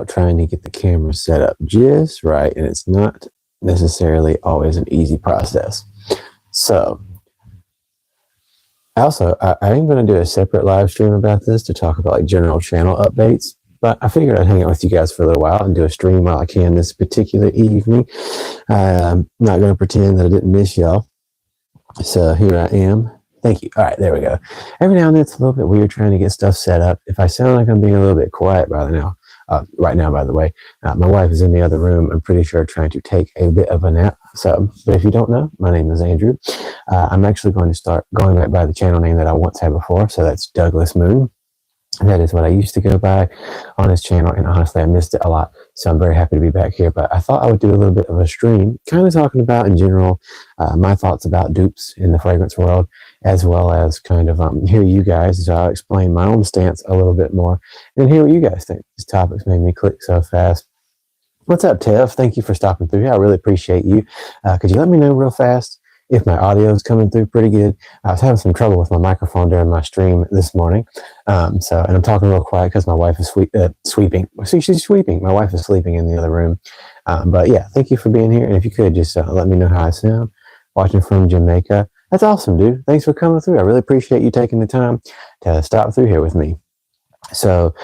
trying to get the camera set up just right, and it's not necessarily always an easy process. So also, I am going to do a separate live stream about this to talk about like general channel updates, but I figured I'd hang out with you guys for a little while and do a stream while I can this particular evening. I'm not going to pretend that I didn't miss y'all. So here I am. Thank you. All right, there we go. Every now and then it's a little bit weird trying to get stuff set up. If I sound like I'm being a little bit quiet right now, by the way, my wife is in the other room. I'm pretty sure trying to take a bit of a nap. So, but if you don't know, my name is Andrew. I'm actually going to start going back by the channel name that I once had before. So that's Douglas Moon. That is what I used to go by on his channel, and honestly, I missed it a lot. So I'm very happy to be back here. But I thought I would do a little bit of a stream, kind of talking about in general my thoughts about dupes in the fragrance world, as well as kind of hear you guys. So I'll explain my own stance a little bit more, and hear what you guys think. These topics made me click so fast. What's up, Tev? Thank you for stopping through here. I really appreciate you. Could you let me know real fast if my audio is coming through pretty good? I was having some trouble with my microphone during my stream this morning. And I'm talking real quiet because my wife is sweeping. See, she's sweeping. My wife is sleeping in the other room. But yeah, thank you for being here. And if you could just let me know how I sound. Watching from Jamaica. That's awesome, dude. Thanks for coming through. I really appreciate you taking the time to stop through here with me. So,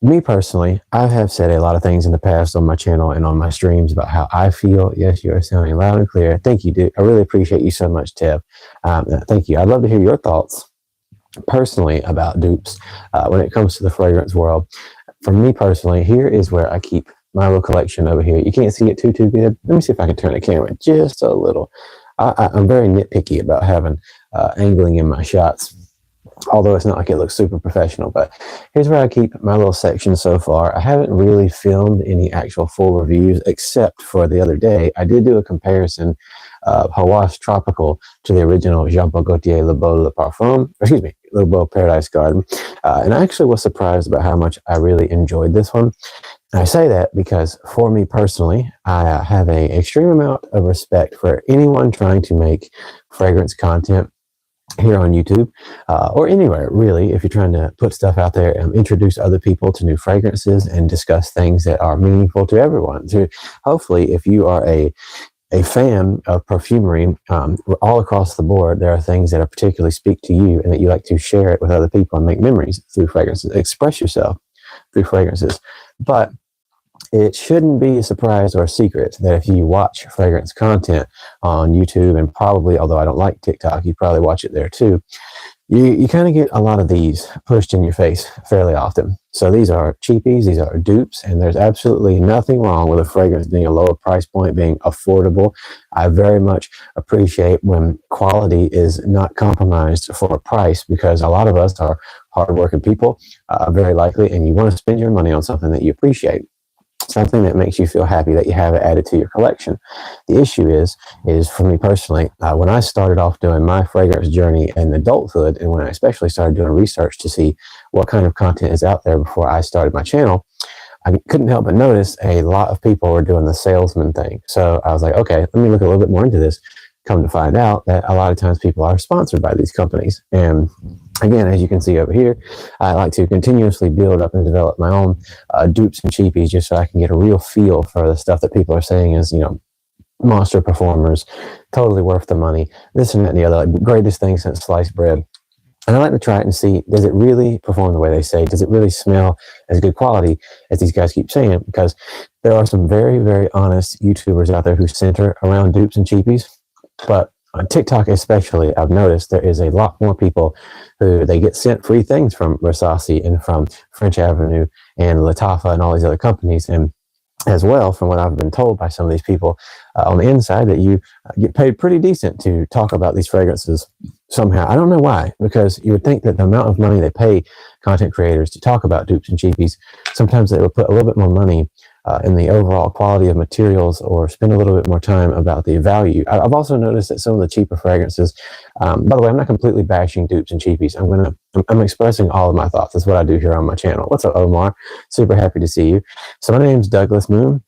me personally, I have said a lot of things in the past on my channel and on my streams about how I feel. Yes, you are sounding loud and clear. Thank you, dude. I really appreciate you so much, Tev. Thank you. I'd love to hear your thoughts personally about dupes when it comes to the fragrance world. For me personally, here is where I keep my little collection over here. You can't see it too good. Let me see if I can turn the camera just a little. I'm very nitpicky about having angling in my shots, although it's not like it looks super professional. But here's where I keep my little section so far. I haven't really filmed any actual full reviews, except for the other day. I did do a comparison of Hawaii Tropical to the original Jean Paul Gaultier Le Beau Le Parfum, Le Beau Paradise Garden. And I actually was surprised about how much I really enjoyed this one. And I say that because for me personally, I have an extreme amount of respect for anyone trying to make fragrance content here on YouTube or anywhere, really, if you're trying to put stuff out there and introduce other people to new fragrances and discuss things that are meaningful to everyone. So hopefully, if you are a fan of perfumery, all across the board, there are things that are particularly speak to you and that you like to share it with other people and make memories through fragrances, express yourself through fragrances. But it shouldn't be a surprise or a secret that if you watch fragrance content on YouTube, and probably, although I don't like TikTok, you probably watch it there too, you kind of get a lot of these pushed in your face fairly often. So these are cheapies, these are dupes, and there's absolutely nothing wrong with a fragrance being a lower price point, being affordable. I very much appreciate when quality is not compromised for a price, because a lot of us are hardworking people, very likely, and you want to spend your money on something that you appreciate. Something that makes you feel happy that you have it added to your collection. The issue is for me personally, when I started off doing my fragrance journey in adulthood, and when I especially started doing research to see what kind of content is out there before I started my channel, I couldn't help but notice a lot of people were doing the salesman thing. So I was like, okay, let me look a little bit more into this. Come to find out that a lot of times people are sponsored by these companies. And again, as you can see over here, I like to continuously build up and develop my own dupes and cheapies, just so I can get a real feel for the stuff that people are saying is, monster performers, totally worth the money, this and that and the other, like, greatest thing since sliced bread. And I like to try it and see, does it really perform the way they say? Does it really smell as good quality as these guys keep saying? Because there are some very, very honest YouTubers out there who center around dupes and cheapies. But on TikTok especially, I've noticed there is a lot more people who they get sent free things from Versace and from French Avenue and Lattafa and all these other companies. And as well, from what I've been told by some of these people on the inside, that you get paid pretty decent to talk about these fragrances somehow. I don't know why, because you would think that the amount of money they pay content creators to talk about dupes and cheapies, sometimes they would put a little bit more money in the overall quality of materials, or spend a little bit more time about the value. I've also noticed that some of the cheaper fragrances, by the way, I'm not completely bashing dupes and cheapies. I'm expressing all of my thoughts. That's what I do here on my channel. What's up, Omar? Super happy to see you. So my name's Douglas Moon.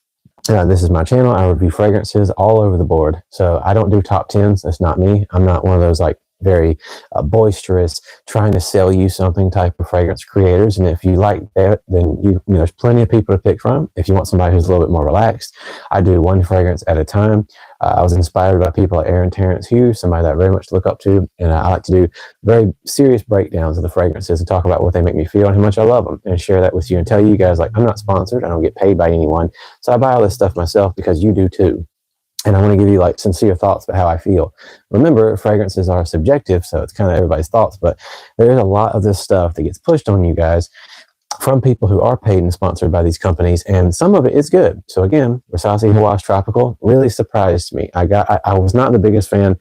This is my channel. I review fragrances all over the board. So I don't do top 10s. That's not me. I'm not one of those like very boisterous, trying to sell you something type of fragrance creators. And if you like that, then there's plenty of people to pick from. If you want somebody who's a little bit more relaxed, I do one fragrance at a time. I was inspired by people like Aaron Terrence Hughes, somebody that I very much look up to, and I like to do very serious breakdowns of the fragrances and talk about what they make me feel and how much I love them, and share that with you and tell you guys, like, I'm not sponsored, I don't get paid by anyone, so I buy all this stuff myself because you do too. And I want to give you like sincere thoughts about how I feel. Remember, fragrances are subjective, so it's kind of everybody's thoughts, but there's a lot of this stuff that gets pushed on you guys from people who are paid and sponsored by these companies, and some of it is good. So again, Versace Hawaii Tropical really surprised me. I was not the biggest fan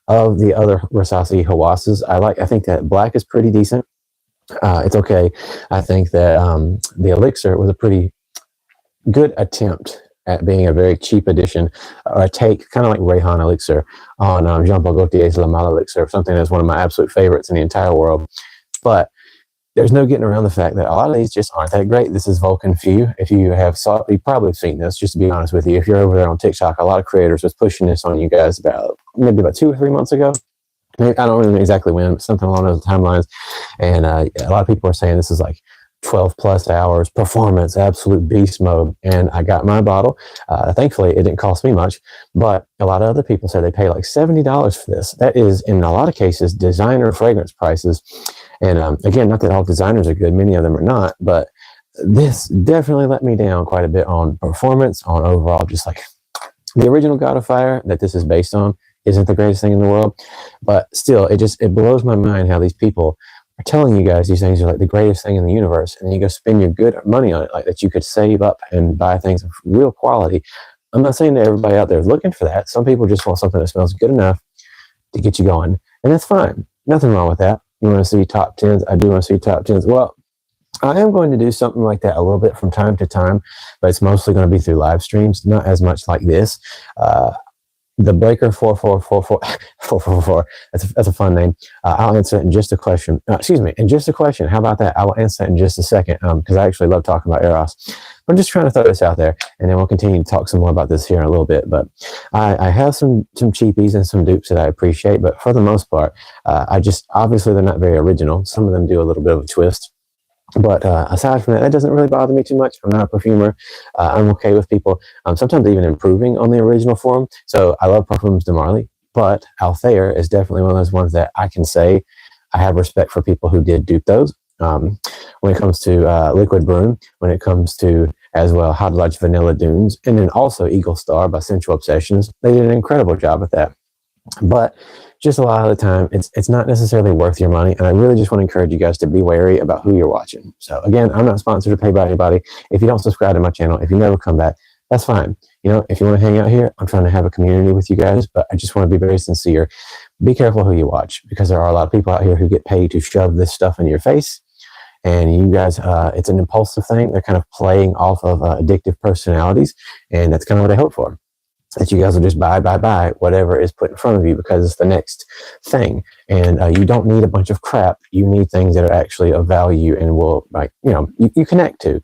of the other Versace Hawasses. I think that black is pretty decent. It's okay. I think that the Elixir was a pretty good attempt at being a very cheap edition, or a take, kind of like Rayhan Elixir on Jean-Paul Gaultier's La Male Elixir, something that's one of my absolute favorites in the entire world. But there's no getting around the fact that a lot of these just aren't that great. This is Vulcan Few. If you have you probably seen this, just to be honest with you. If you're over there on TikTok, a lot of creators was pushing this on you guys maybe about 2 or 3 months ago. Maybe, I don't remember exactly when, but something along those timelines. And a lot of people are saying this is like 12 plus hours performance, absolute beast mode. And I got my bottle. Thankfully, it didn't cost me much, but a lot of other people said they pay like $70 for this. That is, in a lot of cases, designer fragrance prices. And again, not that all designers are good, many of them are not, but this definitely let me down quite a bit on performance, on overall, just like the original God of Fire that this is based on isn't the greatest thing in the world. But still, it blows my mind how these people are telling you guys these things are like the greatest thing in the universe, and then you go spend your good money on it, like that you could save up and buy things of real quality. I'm not saying that everybody out there is looking for that. Some people just want something that smells good enough to get you going, and that's fine. Nothing wrong with that. You want to see top 10s? I do want to see top 10s. Well, I am going to do something like that a little bit from time to time, but it's mostly going to be through live streams, not as much like this. The Breaker 4444. That's a fun name. I'll answer it in just a question. In just a question. How about that? I will answer that in just a second, because I actually love talking about Eros. I'm just trying to throw this out there, and then we'll continue to talk some more about this here in a little bit. But I have some cheapies and some dupes that I appreciate, but for the most part, obviously they're not very original. Some of them do a little bit of a twist. But aside from that doesn't really bother me too much. I'm not a perfumer. I'm okay with people sometimes even improving on the original form. So I love Parfums de Marly, but Althea is definitely one of those ones that I can say I have respect for people who did dupe those. When it comes to Liquid Broom, when it comes to, as well, Hot Lodge Vanilla Dunes, and then also Eagle Star by Sensual Obsessions. They did an incredible job at that. But just a lot of the time, it's not necessarily worth your money, and I really just want to encourage you guys to be wary about who you're watching. So again, I'm not sponsored or paid by anybody. If you don't subscribe to my channel, if you never come back, that's fine. If you want to hang out here, I'm trying to have a community with you guys, but I just want to be very sincere. Be careful who you watch, because there are a lot of people out here who get paid to shove this stuff in your face. And you guys, it's an impulsive thing. They're kind of playing off of addictive personalities, and that's kind of what I hope for. That you guys will just buy whatever is put in front of you because it's the next thing. And you don't need a bunch of crap. You need things that are actually of value and will, you connect to.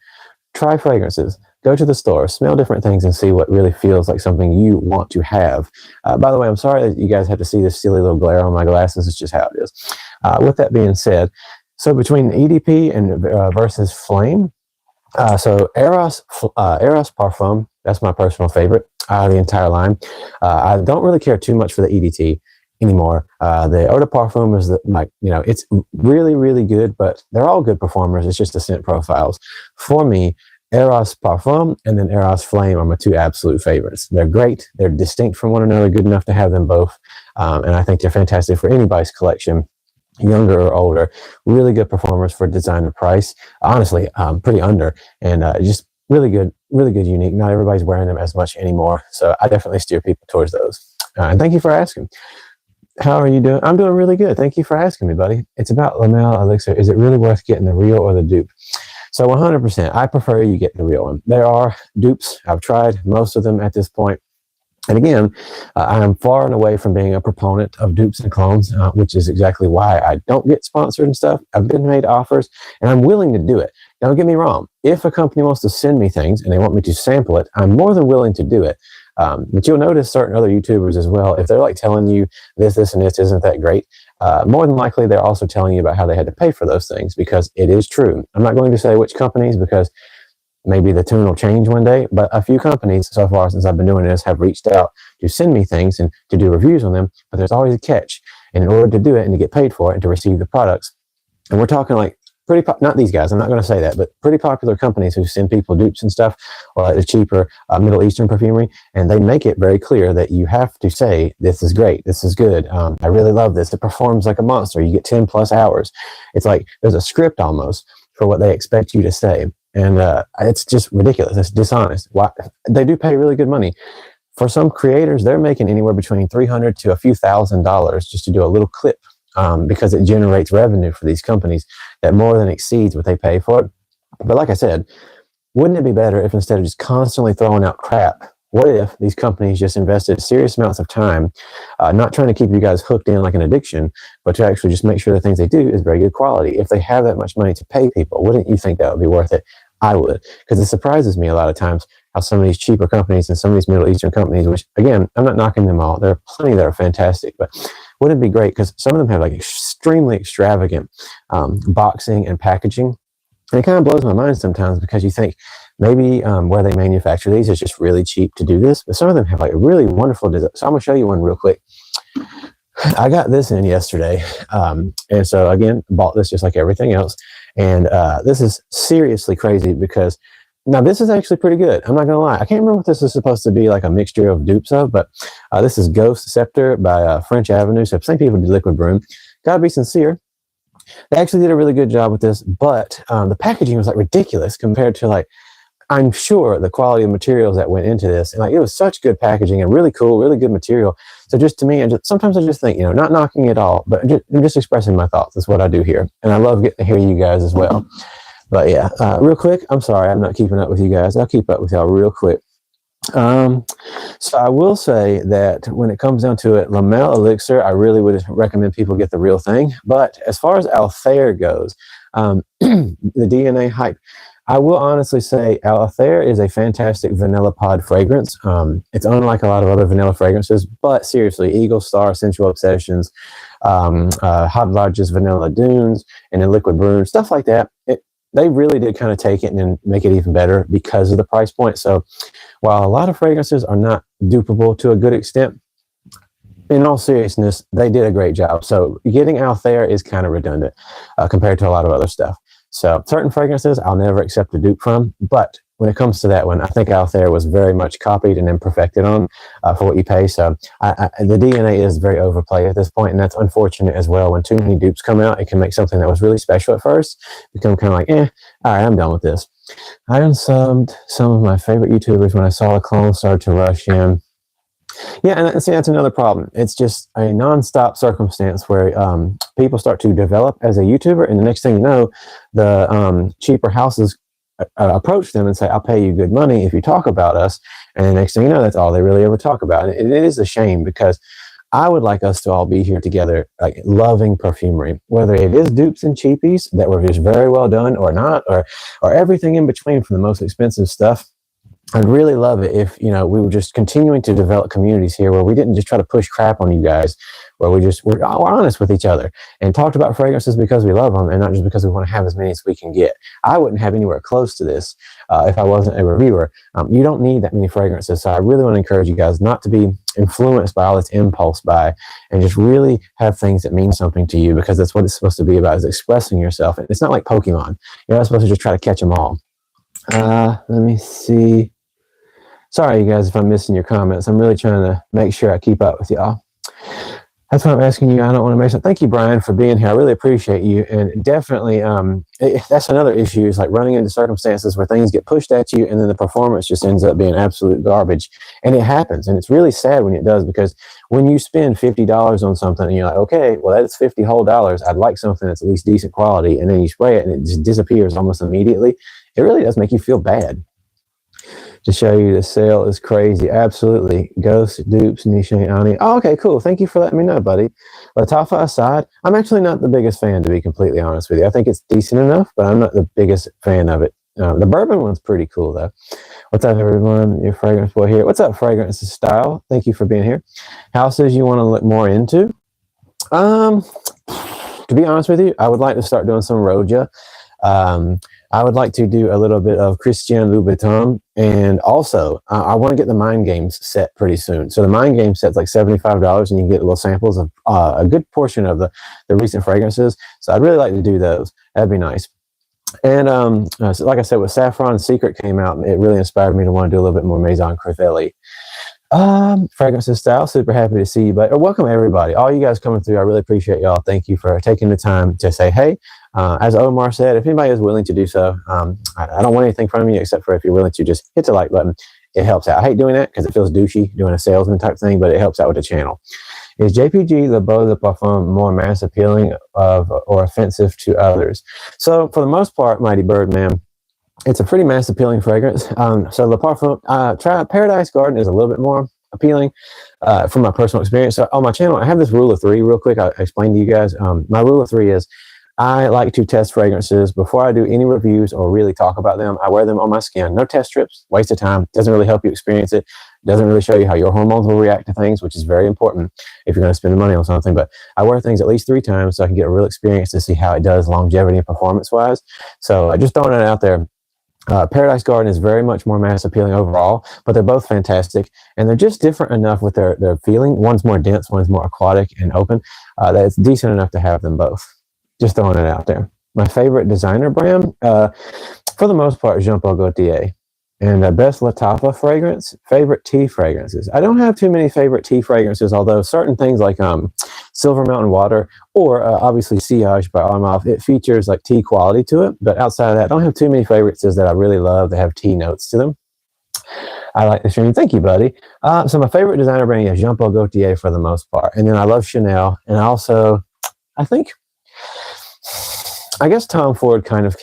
Try fragrances. Go to the store, smell different things, and see what really feels like something you want to have. By the way, I'm sorry that you guys have to see this silly little glare on my glasses. It's just how it is. With that being said, so between EDP and versus Flame, so Eros Parfum, that's my personal favorite out of the entire line. I don't really care too much for the EDT anymore. The Eau de Parfum is it's really, really good, but they're all good performers. It's just the scent profiles. For me, Eros Parfum and then Eros Flame are my two absolute favorites. They're great. They're distinct from one another, good enough to have them both. And I think they're fantastic for anybody's collection, younger or older. Really good performers for designer price. Honestly, pretty under, and just really good, unique. Not everybody's wearing them as much anymore, so I definitely steer people towards those. And thank you for asking. How are you doing? I'm doing really good. Thank you for asking me, buddy. It's about La Male Elixir. Is it really worth getting the real or the dupe? So 100%, I prefer you get the real one. There are dupes. I've tried most of them at this point. And again, I am far and away from being a proponent of dupes and clones, which is exactly why I don't get sponsored and stuff. I've been made offers, and I'm willing to do it. Don't get me wrong. If a company wants to send me things and they want me to sample it, I'm more than willing to do it. But you'll notice certain other YouTubers as well, if they're like telling you this, and this isn't that great, more than likely they're also telling you about how they had to pay for those things, because it is true. I'm not going to say which companies, because maybe the tune will change one day, but a few companies so far since I've been doing this have reached out to send me things and to do reviews on them, but there's always a catch. And in order to do it and to get paid for it and to receive the products, and we're talking like not these guys, I'm not going to say that, but pretty popular companies who send people dupes and stuff, or like the cheaper Middle Eastern perfumery, and they make it very clear that you have to say, this is great, this is good, I really love this, it performs like a monster, you get 10 plus hours. It's like there's a script almost for what they expect you to say. And it's just ridiculous. It's dishonest. Why? They do pay really good money. For some creators, they're making anywhere between $300 to a few $1,000s just to do a little clip, because it generates revenue for these companies that more than exceeds what they pay for it. But like I said, wouldn't it be better if instead of just constantly throwing out crap, what if these companies just invested serious amounts of time, not trying to keep you guys hooked in like an addiction, but to actually just make sure the things they do is very good quality? If they have that much money to pay people, wouldn't you think that would be worth it? I would, because it surprises me a lot of times how some of these cheaper companies and some of these Middle Eastern companies, which again, I'm not knocking them all, there are plenty that are fantastic, but wouldn't it be great, because some of them have like extremely extravagant boxing and packaging. And it kind of blows my mind sometimes, because you think maybe where they manufacture these is just really cheap to do this, but some of them have like really wonderful design. So I'm going to show you one real quick. I got this in yesterday, and so again, bought this just like everything else. And this is seriously crazy, because now this is actually pretty good. I'm not going to lie. I can't remember what this is supposed to be like a mixture of dupes of, but this is Ghost Scepter by French Avenue. So same people do Liquid Broom. Gotta be sincere. They actually did a really good job with this, but the packaging was like ridiculous compared to like, I'm sure the quality of materials that went into this, and like it was such good packaging and really cool, really good material. So just to me, sometimes I just think, not knocking it all, but I'm just expressing my thoughts. That's what I do here, and I love getting to hear you guys as well. But yeah, real quick, I'm sorry I'm not keeping up with you guys. I'll keep up with y'all real quick. So I will say that when it comes down to it, Lamel Elixir, I really would recommend people get the real thing. But as far as Altair goes, the DNA hype, I will honestly say Altair is a fantastic vanilla pod fragrance. It's unlike a lot of other vanilla fragrances, but seriously, Eagle Star, Sensual Obsessions, Hot Lodge's Vanilla Dunes, and then Liquid Broom, stuff like that. They really did kind of take it and then make it even better because of the price point. So while a lot of fragrances are not dupeable to a good extent, in all seriousness, they did a great job. So getting Altair is kind of redundant compared to a lot of other stuff. So certain fragrances I'll never accept a dupe from, but when it comes to that one, I think Altair was very much copied and then perfected on for what you pay. So the DNA is very overplayed at this point, and that's unfortunate as well. When too many dupes come out, it can make something that was really special at first become kind of like, all right, I'm done with this. I unsubbed some of my favorite YouTubers when I saw the clones start to rush in. Yeah, and see, that's another problem. It's just a nonstop circumstance where people start to develop as a YouTuber, and the next thing you know, the cheaper houses approach them and say, I'll pay you good money if you talk about us. And the next thing you know, that's all they really ever talk about. And it is a shame, because I would like us to all be here together, like loving perfumery, whether it is dupes and cheapies that were just very well done or not, or everything in between, from the most expensive stuff. I'd really love it if, we were just continuing to develop communities here where we didn't just try to push crap on you guys, where we're honest with each other and talked about fragrances because we love them and not just because we want to have as many as we can get. I wouldn't have anywhere close to this if I wasn't a reviewer. You don't need that many fragrances. So I really want to encourage you guys not to be influenced by all this impulse buy, and just really have things that mean something to you, because that's what it's supposed to be about, is expressing yourself. It's not like Pokemon. You're not supposed to just try to catch them all. Let me see. Sorry, you guys, if I'm missing your comments. I'm really trying to make sure I keep up with y'all. That's why I'm asking you. I don't want to make sense. Thank you, Brian, for being here. I really appreciate you. And definitely, that's another issue, is like running into circumstances where things get pushed at you and then the performance just ends up being absolute garbage. And it happens. And it's really sad when it does, because when you spend $50 on something and you're like, okay, well, that's $50 whole dollars. I'd like something that's at least decent quality. And then you spray it and it just disappears almost immediately. It really does make you feel bad. To show you the sale is crazy. Absolutely. Ghost, dupes, Niche, Ani. Oh, okay, cool. Thank you for letting me know, buddy. Latafa aside, I'm actually not the biggest fan, to be completely honest with you. I think it's decent enough, but I'm not the biggest fan of it. The bourbon one's pretty cool, though. What's up, everyone? Your fragrance boy here. What's up, Fragrance Style? Thank you for being here. Houses you want to look more into? To be honest with you, I would like to start doing some Roja. I would like to do a little bit of Christian Louboutin, and also I want to get the Mind Games set pretty soon. So the Mind Game set's like $75, and you can get little samples of a good portion of the recent fragrances. So I'd really like to do those. That'd be nice. And so like I said, with Saffron Secret came out, it really inspired me to want to do a little bit more Maison Crivelli. Fragrances style, super happy to see you, but welcome everybody, all you guys coming through. I really appreciate y'all. Thank you for taking the time to say hey. As Omar said, if anybody is willing to do so, I don't want anything from you except for if you're willing to just hit the like button. It helps out. I hate doing that because it feels douchey doing a salesman type thing, but it helps out with the channel. Is JPG Le Beau de Parfum more mass appealing or offensive to others? So for the most part, Mighty Birdman, it's a pretty mass appealing fragrance. So Le Parfum, try Paradise Garden is a little bit more appealing from my personal experience. So on my channel, I have this rule of three real quick. I'll explain to you guys. My rule of three is I like to test fragrances before I do any reviews or really talk about them. I wear them on my skin. No test strips, waste of time. Doesn't really help you experience it. Doesn't really show you how your hormones will react to things, which is very important if you're going to spend money on something. But I wear things at least 3 times so I can get a real experience to see how it does longevity and performance wise. So just throwing it out there. Paradise Garden is very much more mass appealing overall, but they're both fantastic, and they're just different enough with their feeling. One's more dense, one's more aquatic and open, that it's decent enough to have them both. Just throwing it out there. My favorite designer brand, for the most part, Jean Paul Gaultier. And the best Latapa fragrance, favorite tea fragrances. I don't have too many favorite tea fragrances, although certain things like Silver Mountain Water or obviously Sillage by Armaf, it features like tea quality to it. But outside of that, I don't have too many fragrances that I really love that have tea notes to them. I like the stream. Thank you, buddy. So my favorite designer brand is Jean Paul Gaultier for the most part. And then I love Chanel. And also, I guess Tom Ford kind of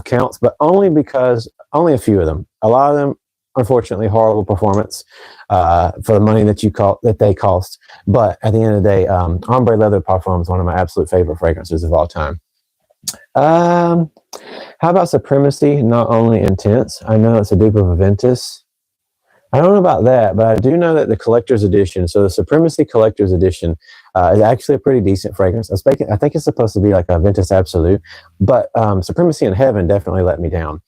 counts, but only because only a few of them. A lot of them, unfortunately, horrible performance for the money that they cost. But at the end of the day, Ombre Leather Parfum is one of my absolute favorite fragrances of all time. How about Supremacy? Not only intense. I know it's a dupe of Aventus. I don't know about that, but I do know that the collector's edition, so the Supremacy collector's edition, is actually a pretty decent fragrance. I think it's supposed to be like a Aventus Absolute, but Supremacy in Heaven definitely let me down.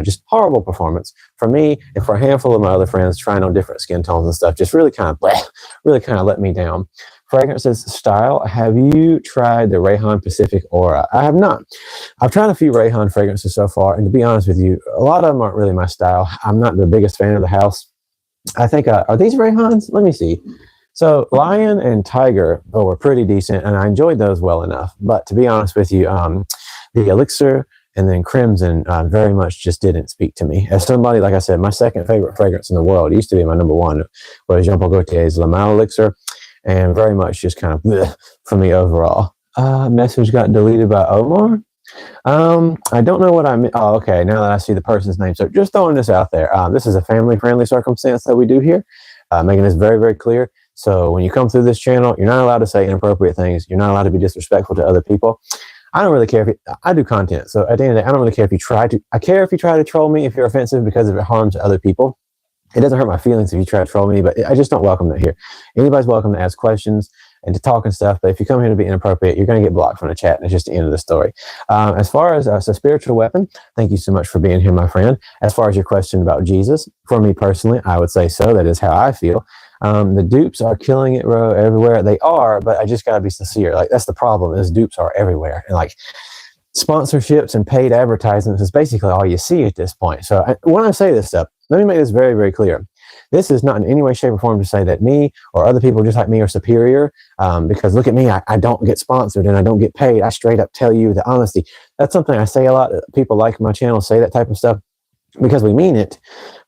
Just horrible performance. For me, and for a handful of my other friends trying on different skin tones and stuff, just really kind of let me down. Fragrances style. Have you tried the Rayhan Pacific Aura? I have not. I've tried a few Rayhan fragrances so far, and to be honest with you, a lot of them aren't really my style. I'm not the biggest fan of the house. I think, are these Rayhans? Let me see. So Lion and Tiger were pretty decent, and I enjoyed those well enough. But to be honest with you, the Elixir and then Crimson very much just didn't speak to me. As somebody, like I said, my second favorite fragrance in the world, used to be my number one, was Jean Paul Gaultier's Le Mal Elixir, and very much just kind of bleh for me overall. Message got deleted by Omar. I don't know what I mean. Oh, okay. Now that I see the person's name. So just throwing this out there. This is a family-friendly circumstance that we do here. Making this very, very clear. So when you come through this channel, you're not allowed to say inappropriate things. You're not allowed to be disrespectful to other people. I don't really care if I do content. So at the end of the day, I don't really care if you try to. I care if you try to troll me if you're offensive because if it harms other people. It doesn't hurt my feelings if you try to troll me, but I just don't welcome that here. Anybody's welcome to ask questions and to talk and stuff, but if you come here to be inappropriate, you're going to get blocked from the chat, and it's just the end of the story. As far as a spiritual weapon, thank you so much for being here, my friend. As far as your question about Jesus, for me personally, I would say so. That is how I feel. The dupes are killing it, bro, everywhere. They are, but I just got to be sincere. Like, that's the problem, is dupes are everywhere. And like, sponsorships and paid advertisements is basically all you see at this point. So when I say this stuff, let me make this very, very clear. This is not in any way, shape, or form to say that me or other people just like me are superior, because look at me, I don't get sponsored and I don't get paid. I straight up tell you the honesty. That's something I say a lot. People like my channel say that type of stuff because we mean it,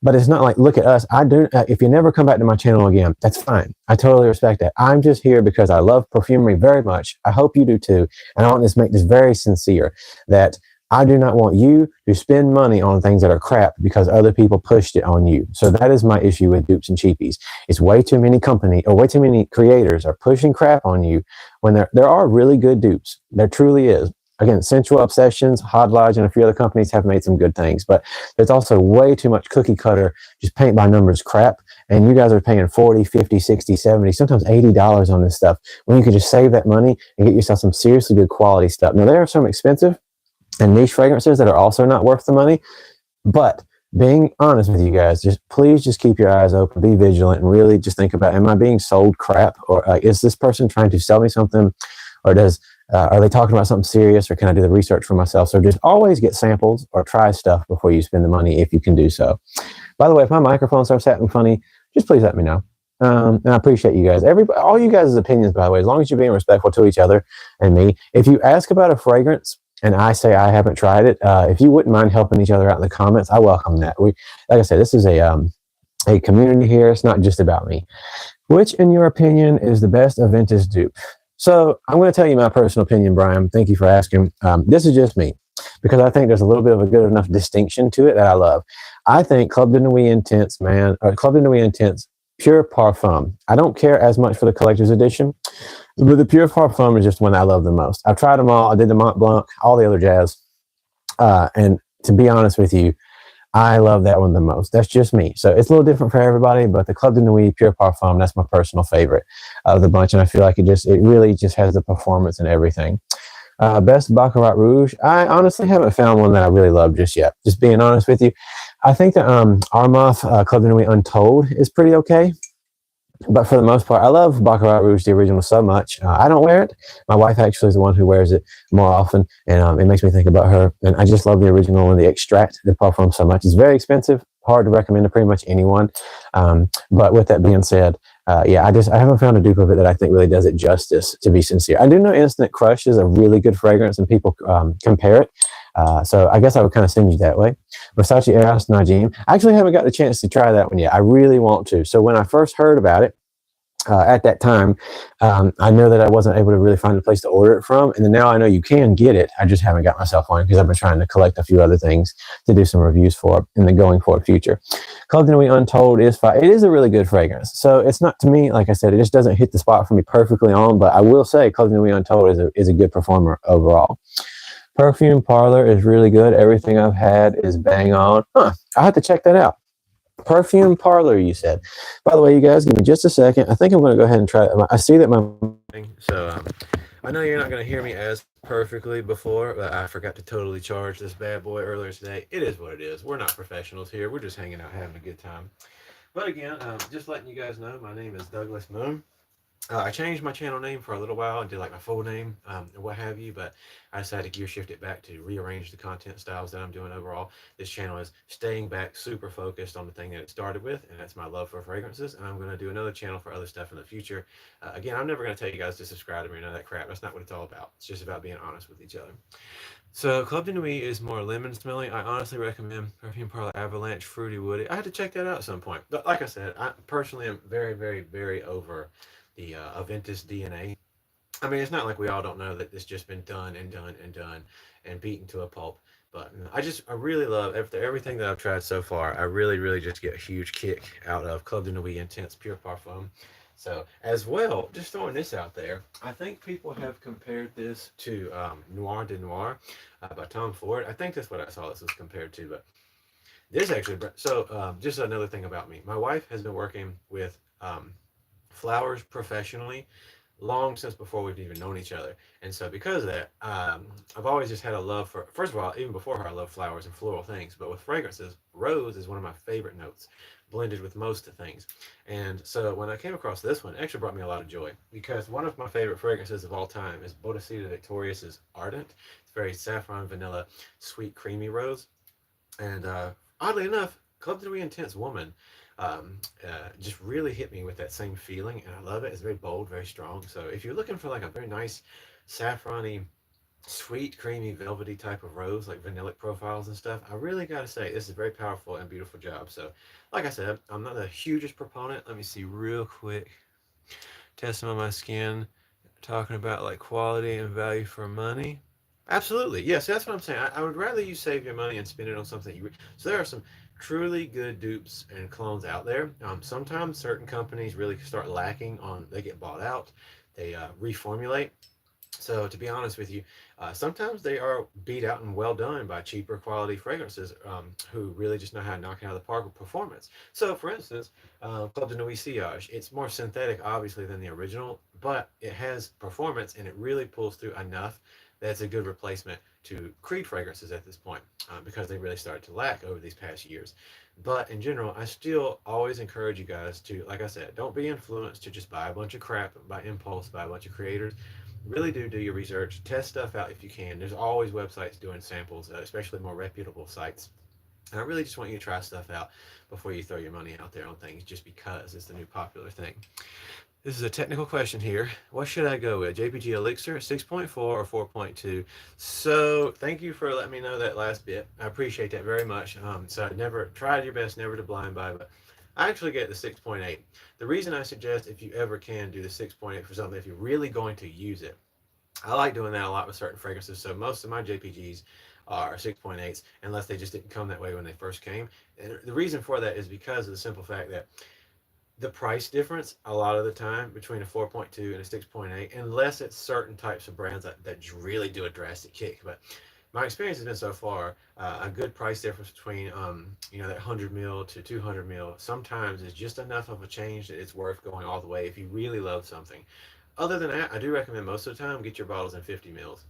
but it's not like, look at us. I do. If you never come back to my channel again, that's fine. I totally respect that. I'm just here because I love perfumery very much. I hope you do too. And I want to make this very sincere that I do not want you to spend money on things that are crap because other people pushed it on you. So that is my issue with dupes and cheapies. It's way too many way too many creators are pushing crap on you when there are really good dupes. There truly is. again, Sensual Obsessions, Hot Lodge, and a few other companies have made some good things, but there's also way too much cookie cutter, just paint by numbers crap. And you guys are paying 40, 50, 60, 70, sometimes $80 on this stuff when you could just save that money and get yourself some seriously good quality stuff. Now, there are some expensive and niche fragrances that are also not worth the money, but being honest with you guys, please just keep your eyes open, be vigilant, and really just think about, am I being sold crap, or is this person trying to sell me something, or are they talking about something serious, or can I do the research for myself? So just always get samples or try stuff before you spend the money if you can do so. By the way, if my microphone starts acting funny, just please let me know. And I appreciate you guys. All you guys' opinions, by the way, as long as you're being respectful to each other and me. If you ask about a fragrance and I say I haven't tried it, if you wouldn't mind helping each other out in the comments, I welcome that. Like I said, this is a community here. It's not just about me. Which, in your opinion, is the best Aventus dupe? So I'm going to tell you my personal opinion, Brian. Thank you for asking. This is just me, because I think there's a little bit of a good enough distinction to it that I love. I think Club de Nuit Intense, Club de Nuit Intense Pure Parfum. I don't care as much for the collector's edition, but the Pure Parfum is just one I love the most. I've tried them all. I did the Mont Blanc, all the other jazz. And to be honest with you, I love that one the most. That's just me. So it's a little different for everybody, but the Club de Nuit Pure Parfum, that's my personal favorite of the bunch. And I feel like it really just has the performance and everything. Best Baccarat Rouge. I honestly haven't found one that I really love just yet. Just being honest with you. I think that Armaf Club de Nuit Untold is pretty okay. But for the most part, I love Baccarat Rouge, the original, so much. I don't wear it. My wife actually is the one who wears it more often, and it makes me think about her. And I just love the original and the extract, the parfum, so much. It's very expensive, hard to recommend to pretty much anyone. But with that being said, yeah, I haven't found a dupe of it that I think really does it justice, to be sincere. I do know Instant Crush is a really good fragrance, and people compare it. So I guess I would kind of send you that way. Versace Eros Najim. I actually haven't got the chance to try that one yet. I really want to. So when I first heard about it, at that time, I know that I wasn't able to really find a place to order it from. And then now I know you can get it. I just haven't got myself on it because I've been trying to collect a few other things to do some reviews for in the going forward future. Club de Nuit Untold is fine. It is a really good fragrance. So it's not, to me, like I said, it just doesn't hit the spot for me perfectly on. But I will say Club de Nuit Untold is a good performer overall. Perfume Parlor is really good. Everything I've had is bang on. I have to check that out. Perfume Parlor, you said. By the way, you guys, give me just a second. I think I'm going to go ahead and try it. I see that so I know you're not going to hear me as perfectly before, but I forgot to totally charge this bad boy earlier today. It is what it is. We're not professionals here. We're just hanging out, having a good time. But again, just letting you guys know, my name is Douglas Moon. I changed my channel name for a little while and did like my full name and what have you, but I decided to gear shift it back to rearrange the content styles that I'm doing overall. This channel is staying back super focused on the thing that it started with, and that's my love for fragrances. And I'm going to do another channel for other stuff in the future. Again, I'm never going to tell you guys to subscribe to me or none of that crap. That's not what it's all about. It's just about being honest with each other. So Club de Nuit is more lemon smelling. I honestly recommend Perfume Parlor Avalanche Fruity Woody. I had to check that out at some point. But like I said, I personally am very, very, very over the Aventus DNA. I mean, it's not like we all don't know that it's just been done and done and done and beaten to a pulp. But I really love, after everything that I've tried so far, I really, really just get a huge kick out of Club de Nuit Intense Pure Parfum. So, as well, just throwing this out there, I think people have compared this to Noir de Noir by Tom Ford. I think that's what I saw this was compared to. But this actually, just another thing about me. My wife has been working with flowers professionally long since before we've even known each other. And so because of that, I've always just had a love for, first of all, even before her, I love flowers and floral things. But with fragrances, rose is one of my favorite notes, blended with most things. And so when I came across this one, it actually brought me a lot of joy, because one of my favorite fragrances of all time is Bodicea Victorious's Ardent. It's very saffron, vanilla, sweet, creamy rose. And oddly enough, Club de Nuit Intense Woman just really hit me with that same feeling, and I love it. It's very bold, very strong. So if you're looking for like a very nice saffrony, sweet, creamy, velvety type of rose, like vanillic profiles and stuff, I really gotta say this is a very powerful and beautiful job. So like I said, I'm not the hugest proponent. Let me see real quick, testing on my skin, talking about like quality and value for money. Absolutely. Yes, that's what I'm saying. I would rather you save your money and spend it on something so there are some truly good dupes and clones out there. Sometimes certain companies really start lacking on, they get bought out, they reformulate. So to be honest with you, sometimes they are beat out and well done by cheaper quality fragrances who really just know how to knock it out of the park with performance. So for instance, Club de Nuit Sillage, it's more synthetic obviously than the original, but it has performance and it really pulls through enough that it's a good replacement to Creed fragrances at this point because they really started to lack over these past years. But in general, I still always encourage you guys to, like I said, don't be influenced to just buy a bunch of crap by impulse by a bunch of creators. Really do your research, test stuff out if you can. There's always websites doing samples, especially more reputable sites. And I really just want you to try stuff out before you throw your money out there on things just because it's the new popular thing. This is a technical question here. What should I go with? JPG Elixir 6.4 or 4.2? So thank you for letting me know that last bit. I appreciate that very much. So never tried your best never to blind buy, but I actually get the 6.8. The reason I suggest if you ever can do the 6.8 for something, if you're really going to use it, I like doing that a lot with certain fragrances. So most of my JPGs are 6.8s, unless they just didn't come that way when they first came. And the reason for that is because of the simple fact that the price difference a lot of the time between a 4.2 and a 6.8, unless it's certain types of brands that really do a drastic kick. But my experience has been so far a good price difference between that 100 mil to 200 mil sometimes is just enough of a change that it's worth going all the way if you really love something. Other than that, I do recommend most of the time get your bottles in 50 mils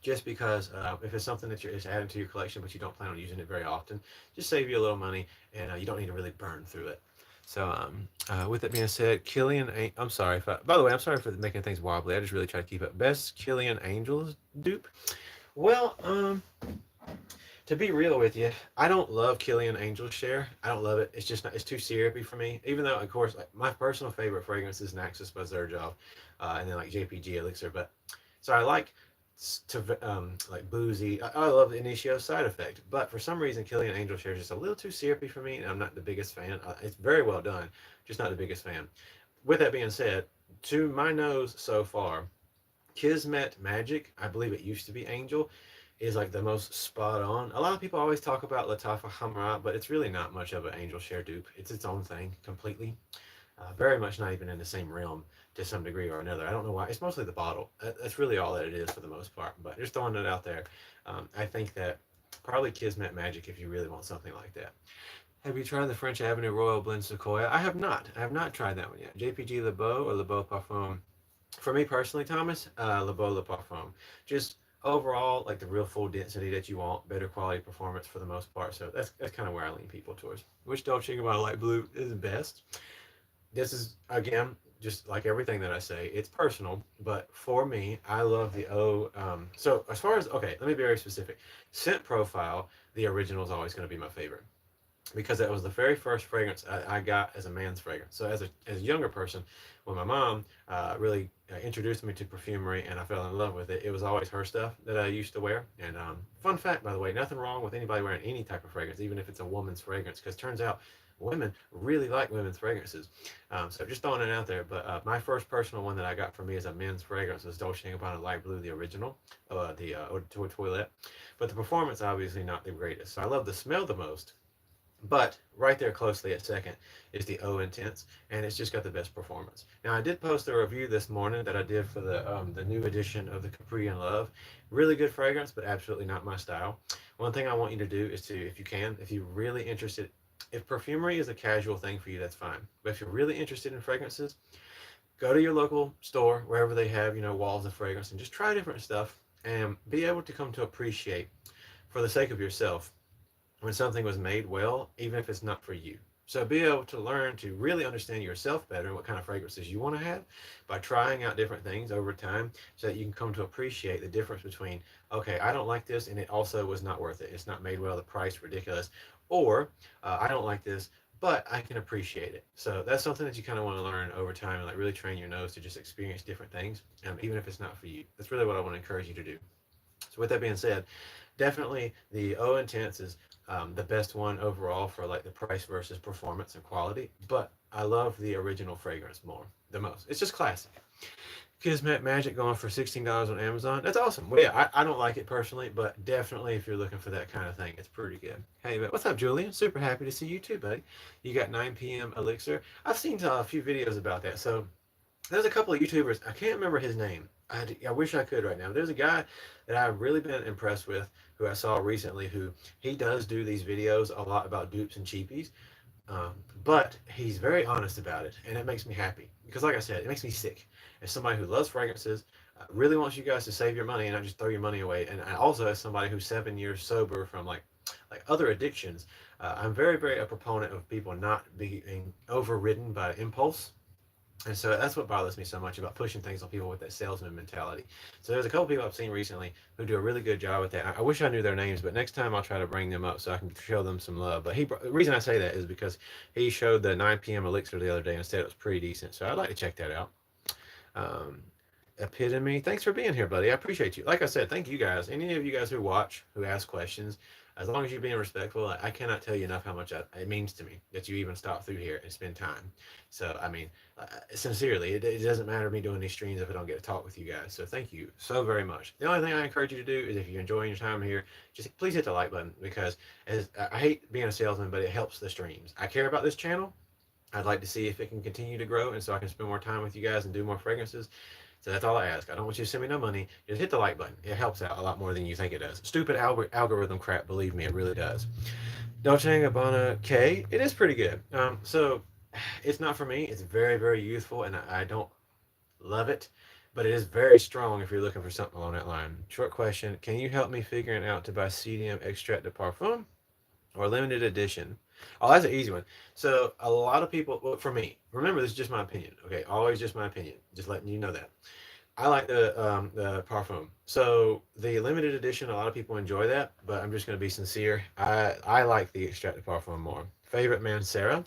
just because if it's something that you're just adding to your collection but you don't plan on using it very often, just save you a little money and you don't need to really burn through it. So with that being said, I'm sorry. By the way, I'm sorry for making things wobbly. I just really try to keep up. Best Killian Angels dupe? Well, to be real with you, I don't love Killian Angel Share. I don't love it. It's just not, it's too syrupy for me. Even though, of course, like, my personal favorite fragrance is Naxos by Zerjov, and then like JPG Elixir. But so I like like boozy. I love the Initio side effect, but for some reason, Killian Angel Share is just a little too syrupy for me, and I'm not the biggest fan. It's very well done, just not the biggest fan. With that being said, to my nose so far, Kismet Magic, I believe it used to be Angel, is like the most spot on. A lot of people always talk about Latafa Hamra, but it's really not much of an Angel Share dupe. It's its own thing completely. Very much not even in the same realm to some degree or another. I don't know why. It's mostly the bottle. That's really all that it is for the most part. But just throwing it out there, I think that probably Kismet Magic if you really want something like that. Have you tried the French Avenue Royal Blend Sequoia? I have not. I have not tried that one yet. JPG Le Beau or Le Beau Parfum? For me personally, Thomas, Le Beau Le Parfum. Just overall, like the real full density that you want, better quality performance for the most part. So that's kind of where I lean people towards. Which Dolce & Gabbana Light Blue is best? This is again just like everything that I say, it's personal. But for me, I love the O. So as far as okay, let me be very specific. Scent profile, the original is always going to be my favorite because that was the very first fragrance I got as a man's fragrance. So as a younger person, when my mom really introduced me to perfumery and I fell in love with it, it was always her stuff that I used to wear. And fun fact, by the way, nothing wrong with anybody wearing any type of fragrance, even if it's a woman's fragrance, because turns out women really like women's fragrances. So just throwing it out there. But my first personal one that I got for me as a men's fragrance was Dolce & Gabbana Light Blue, the original, the Eau de Toilette. But the performance obviously not the greatest. So I love the smell the most. But right there closely at second is the O Intense, and it's just got the best performance. Now I did post a review this morning that I did for the new edition of the Capri and Love. Really good fragrance, but absolutely not my style. One thing I want you to do is to, if you can, if you're really interested, if perfumery is a casual thing for you, that's fine. But if you're really interested in fragrances, go to your local store, wherever they have, walls of fragrance, and just try different stuff and be able to come to appreciate, for the sake of yourself, when something was made well, even if it's not for you. So be able to learn to really understand yourself better and what kind of fragrances you want to have by trying out different things over time so that you can come to appreciate the difference between, okay, I don't like this and it also was not worth it. It's not made well, the price ridiculous. Or I don't like this, but I can appreciate it. So that's something that you kind of want to learn over time and like really train your nose to just experience different things, even if it's not for you. That's really what I want to encourage you to do. So with that being said, definitely the O Intense is the best one overall for like the price versus performance and quality. But I love the original fragrance the most. It's just classic. Kismet Magic going for $16 on Amazon. That's awesome. Well, yeah, I don't like it personally, but definitely if you're looking for that kind of thing, it's pretty good. Hey, but what's up, Julian? Super happy to see you too, buddy. You got 9 p.m. Elixir. I've seen a few videos about that. So there's a couple of YouTubers. I can't remember his name. I wish I could right now. There's a guy that I've really been impressed with who I saw recently who he does do these videos a lot about dupes and cheapies. Um, but he's very honest about it, and it makes me happy because, like I said, it makes me sick. As somebody who loves fragrances, really wants you guys to save your money and not just throw your money away, and I also as somebody who's 7 years sober from like other addictions, I'm very a proponent of people not being overridden by impulse. And so that's what bothers me so much about pushing things on people with that salesman mentality. So there's a couple people I've seen recently who do a really good job with that. I wish I knew their names, but next time I'll try to bring them up so I can show them some love. But the reason I say that is because he showed the 9 p.m. elixir the other day and said it was pretty decent. So I'd like to check that out. Um, Epitome, thanks for being here, buddy. I appreciate you. Like I said, thank you guys. Any of you guys who watch, who ask questions, as long as you're being respectful, I cannot tell you enough how much it means to me that you even stop through here and spend time. So, I mean, sincerely, it doesn't matter me doing these streams if I don't get to talk with you guys. So, thank you so very much. The only thing I encourage you to do is if you're enjoying your time here, just please hit the like button because as I hate being a salesman, but it helps the streams. I care about this channel. I'd like to see if it can continue to grow and so I can spend more time with you guys and do more fragrances. So that's all I ask. I don't want you to send me no money. Just hit the like button. It helps out a lot more than you think it does. Stupid algorithm crap. Believe me, it really does. Dolce & Gabbana K. It is pretty good. So it's not for me. It's very youthful, and I don't love it. But it is very strong if you're looking for something along that line. Short question: can you help me figuring out to buy CDM Extrait de Parfum or limited edition? Oh, that's an easy one. So a lot of people, well, for me, remember this is just my opinion. Okay, always just my opinion. Just letting you know that. I like the parfum. So the limited edition, a lot of people enjoy that, but I'm just going to be sincere. I like the extracted parfum more. Favorite Mancera.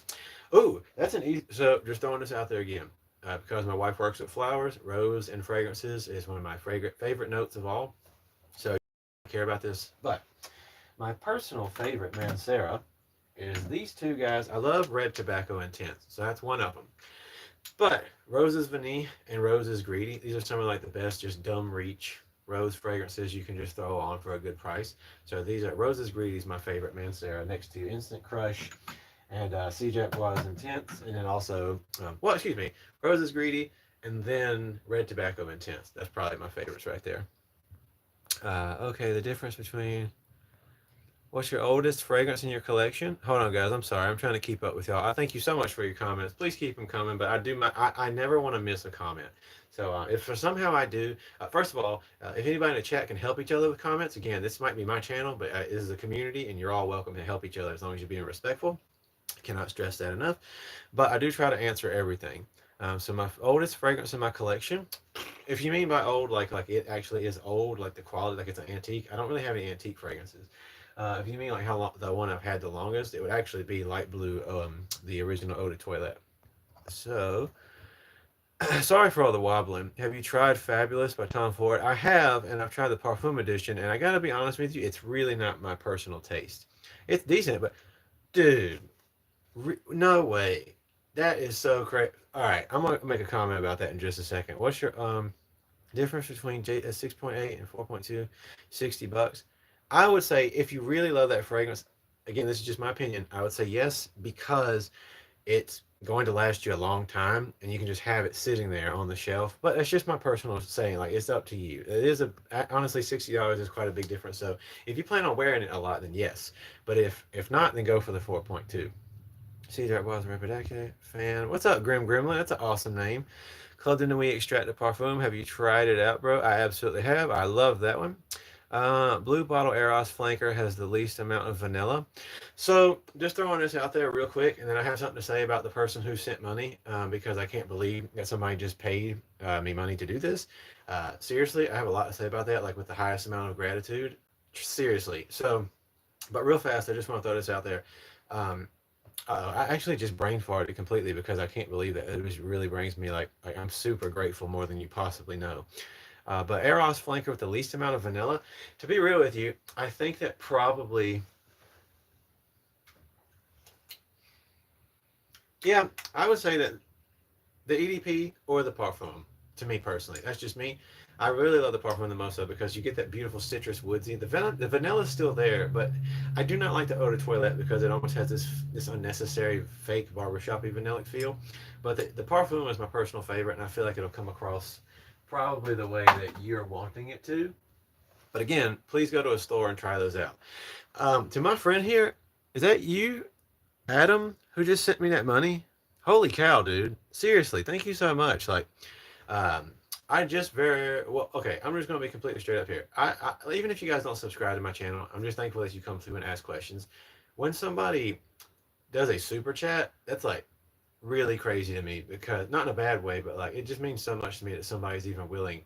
Ooh, that's an easy. So just throwing this out there again, because my wife works with flowers, rose and fragrances is one of my favorite notes of all. So I care about this, but my personal favorite Mancera is these two guys. I love red tobacco intense, so that's one of them. But Rose's Vanille and Rose's Greedy, these are some of like the best just dumb reach rose fragrances you can just throw on for a good price. So these are Rose's Greedy is my favorite Mancera next to Instant Crush and C. was Intense, and then also well, excuse me, Rose's Greedy and then Red Tobacco Intense. That's probably my favorites right there. Okay, the difference between what's your oldest fragrance in your collection? Hold on, guys. I'm sorry. I'm trying to keep up with y'all. I thank you so much for your comments. Please keep them coming. But I never want to miss a comment. So if for somehow I do, first of all, if anybody in the chat can help each other with comments, again, this might be my channel, but this is a community, and you're all welcome to help each other as long as you're being respectful. I cannot stress that enough. But I do try to answer everything. So my oldest fragrance in my collection, if you mean by old, like it actually is old, like the quality, like it's an antique. I don't really have any antique fragrances. If you mean like how long the one I've had the longest, it would actually be light blue, the original eau de toilette. So, sorry for all the wobbling. Have you tried Fabulous by Tom Ford? I have, and I've tried the Parfum edition, and I gotta be honest with you, it's really not my personal taste. It's decent, but dude, no way. That is so crazy. All right, I'm gonna make a comment about that in just a second. What's your difference between 6.8 and 4.2, $60? I would say if you really love that fragrance, again, this is just my opinion, I would say yes, because it's going to last you a long time and you can just have it sitting there on the shelf. But it's just my personal saying, like it's up to you. It is honestly $60 is quite a big difference. So if you plan on wearing it a lot, then yes. But if not, then go for the 4.2. Cedar was Rapidake fan. What's up, Grim Gremlin? That's an awesome name. Club de Nuit Extrait de Parfum. Have you tried it out, bro? I absolutely have. I love that one. Blue Bottle Eros Flanker has the least amount of vanilla. So, just throwing this out there real quick, and then I have something to say about the person who sent money because I can't believe that somebody just paid me money to do this. Seriously, I have a lot to say about that, like with the highest amount of gratitude. Seriously. So, but real fast, I just want to throw this out there. Um, I actually just brain farted completely because I can't believe that. It just really brings me like I'm super grateful more than you possibly know. But Eros Flanker with the least amount of vanilla. To be real with you, I think that probably, yeah, I would say that the EDP or the Parfum, to me personally. That's just me. I really love the Parfum the most though because you get that beautiful citrus woodsy. The vanilla is still there, but I do not like the eau de toilette because it almost has this unnecessary fake barbershoppy vanillic feel. But the Parfum is my personal favorite, and I feel like it'll come across probably the way that you're wanting it to. But again, please go to a store and try those out. To my friend here, is that you, Adam, who just sent me that money? Holy cow, dude! Seriously, thank you so much. Like, um, I just very well. Okay, I'm just gonna be completely straight up here. Even if you guys don't subscribe to my channel, I'm just thankful that you come through and ask questions. When somebody does a super chat, that's like really crazy to me, because not in a bad way, but like it just means so much to me that somebody's even willing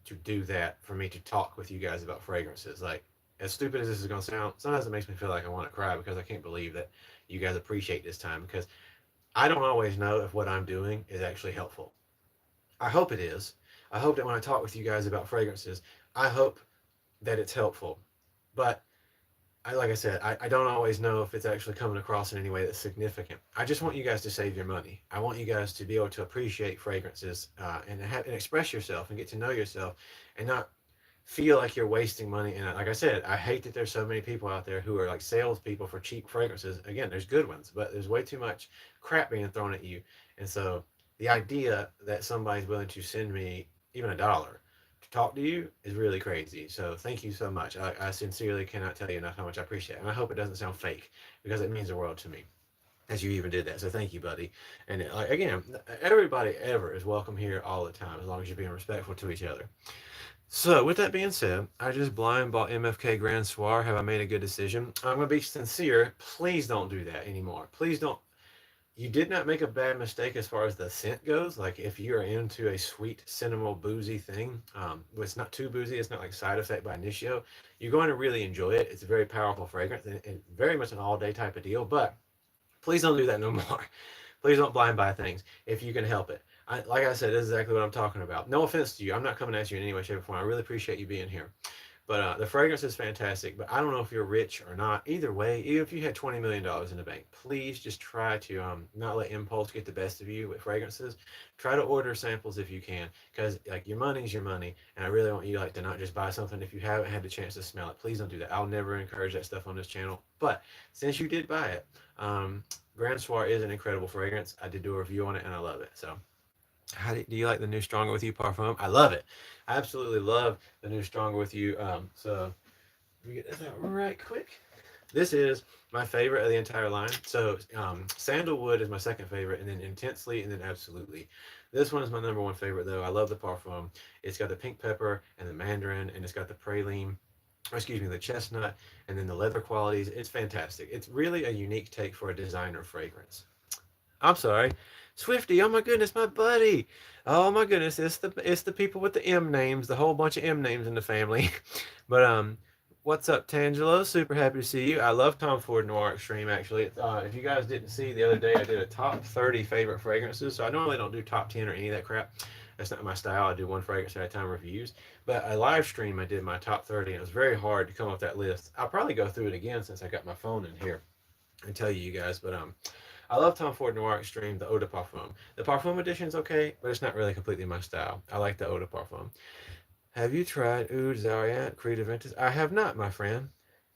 to do that for me to talk with you guys about fragrances. Like, as stupid as this is going to sound, sometimes it makes me feel like I want to cry, because I can't believe that you guys appreciate this time, because I don't always know if what I'm doing is actually helpful. I hope it is. I hope that when I talk with you guys about fragrances, I hope that it's helpful. But like I said, I don't always know if it's actually coming across in any way that's significant. I just want you guys to save your money. I want you guys to be able to appreciate fragrances, and express yourself and get to know yourself, and not feel like you're wasting money. And like I said, I hate that there's so many people out there who are like salespeople for cheap fragrances. Again, there's good ones, but there's way too much crap being thrown at you. And so the idea that somebody's willing to send me even $1 to talk to you is really crazy. So thank you so much. I sincerely cannot tell you enough how much I appreciate it. And I hope it doesn't sound fake, because it means the world to me as you even did that. So thank you, buddy. And like, again, everybody ever is welcome here all the time, as long as you're being respectful to each other. So, with that being said, I just blind bought MFK Grand Soir. Have I made a good decision? I'm going to be sincere. Please don't do that anymore. Please don't. You did not make a bad mistake as far as the scent goes. Like, if you're into a sweet, cinnamon, boozy thing, it's not too boozy. It's not like Side Effect by Initio. You're going to really enjoy it. It's a very powerful fragrance, and very much an all-day type of deal. But please don't do that no more. Please don't blind buy things if you can help it. Like I said, this is exactly what I'm talking about. No offense to you. I'm not coming at you in any way, shape, or form. I really appreciate you being here. But the fragrance is fantastic. But I don't know if you're rich or not. Either way, even if you had $20 million in the bank, please just try to not let impulse get the best of you with fragrances. Try to order samples if you can, because like your money's your money, and I really want you like to not just buy something if you haven't had the chance to smell it. Please don't do that. I'll never encourage that stuff on this channel. But since you did buy it, Grand Soir is an incredible fragrance. I did do a review on it, and I love it. So do you like the new Stronger With You parfum? I love it. I absolutely love the new Stronger With You. So let me get this out right quick. This is my favorite of the entire line. So Sandalwood is my second favorite, and then Intensely, and then Absolutely. This one is my number one favorite, though. I love the parfum. It's got the pink pepper and the mandarin, and it's got the praline, or excuse me, the chestnut, and then the leather qualities. It's fantastic. It's really a unique take for a designer fragrance. I'm sorry. Swifty, oh my goodness, my buddy. Oh my goodness, it's the people with the M names, the whole bunch of M names in the family. But what's up, Tangelo? Super happy to see you. I love Tom Ford Noir Extreme, actually. If you guys didn't see, the other day I did a top 30 favorite fragrances. So I normally don't do top 10 or any of that crap. That's not my style. I do one fragrance at a time reviews. But a live stream, I did my top 30, and it was very hard to come up that list. I'll probably go through it again since I got my phone in here and tell you guys. But I love Tom Ford Noir Extreme, the Eau de Parfum. The Parfum edition is okay, but it's not really completely my style. I like the Eau de Parfum. Have you tried Oud Zariat Creed Aventus? I have not, my friend.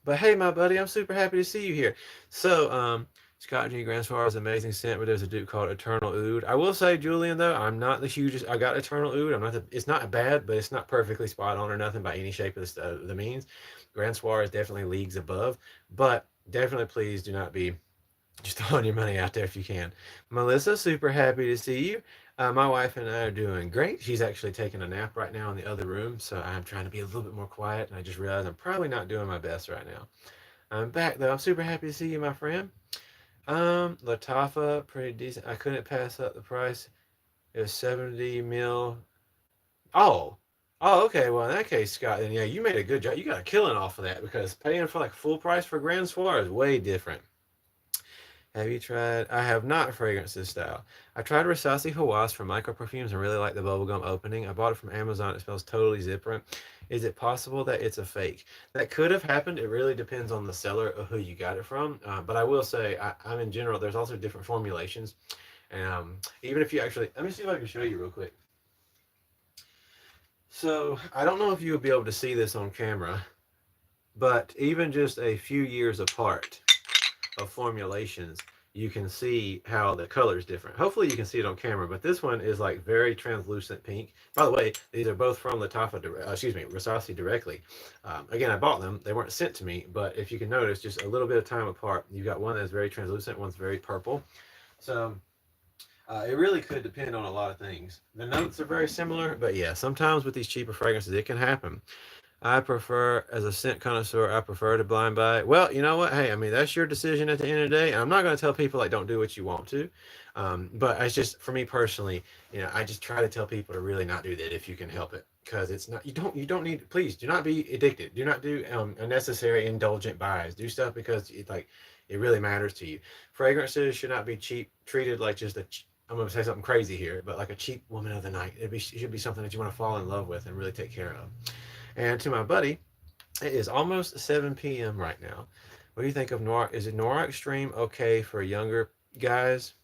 But hey, my buddy, I'm super happy to see you here. So, Scott G. Grand Soir is amazing scent, but there's a dupe called Eternal Oud. I will say, Julian, though, I'm not the hugest. I got Eternal Oud. It's not bad, but it's not perfectly spot on or nothing by any shape of the means. Grand Soir is definitely leagues above, but definitely please do not be just throwing your money out there if you can. Melissa, super happy to see you. My wife and I are doing great. She's actually taking a nap right now in the other room, so I'm trying to be a little bit more quiet, and I just realized I'm probably not doing my best right now. I'm back, though. I'm super happy to see you, my friend. Latafa, pretty decent. I couldn't pass up the price. It was 70 mil. Oh, okay. Well, in that case, Scott, then yeah, you made a good job. You got a killing off of that, because paying for like full price for Grand Soir is way different. Have you tried? I have not fragranced this style. I tried Rasasi Hawass from Micro Perfumes and really like the bubblegum opening. I bought it from Amazon. It smells totally different. Is it possible that it's a fake? That could have happened. It really depends on the seller of who you got it from. But I will say, I'm in general, there's also different formulations. And even if you actually, let me see if I can show you real quick. So I don't know if you would be able to see this on camera, but even just a few years apart of formulations, you can see how the color is different. Hopefully you can see it on camera, but this one is like very translucent pink. By the way, these are both from Rasasi directly. Again, I bought them. They weren't sent to me, but if you can notice, just a little bit of time apart, you've got one that's very translucent, one's very purple. So it really could depend on a lot of things. The notes are very similar, but yeah, sometimes with these cheaper fragrances, it can happen. I prefer, as a scent connoisseur, I prefer to blind buy. Well, you know what? Hey, I mean, that's your decision at the end of the day. I'm not going to tell people like don't do what you want to, but it's just for me personally. I just try to tell people to really not do that if you can help it, because it's not you don't need. Please do not be addicted. Do not do unnecessary indulgent buys. Do stuff because it really matters to you. Fragrances should not be treated like just I'm going to say something crazy here, but like a cheap woman of the night. It should be something that you want to fall in love with and really take care of. And to my buddy, it is almost 7 p.m. right now. What do you think of Noir? Is it Noir Extreme okay for younger guys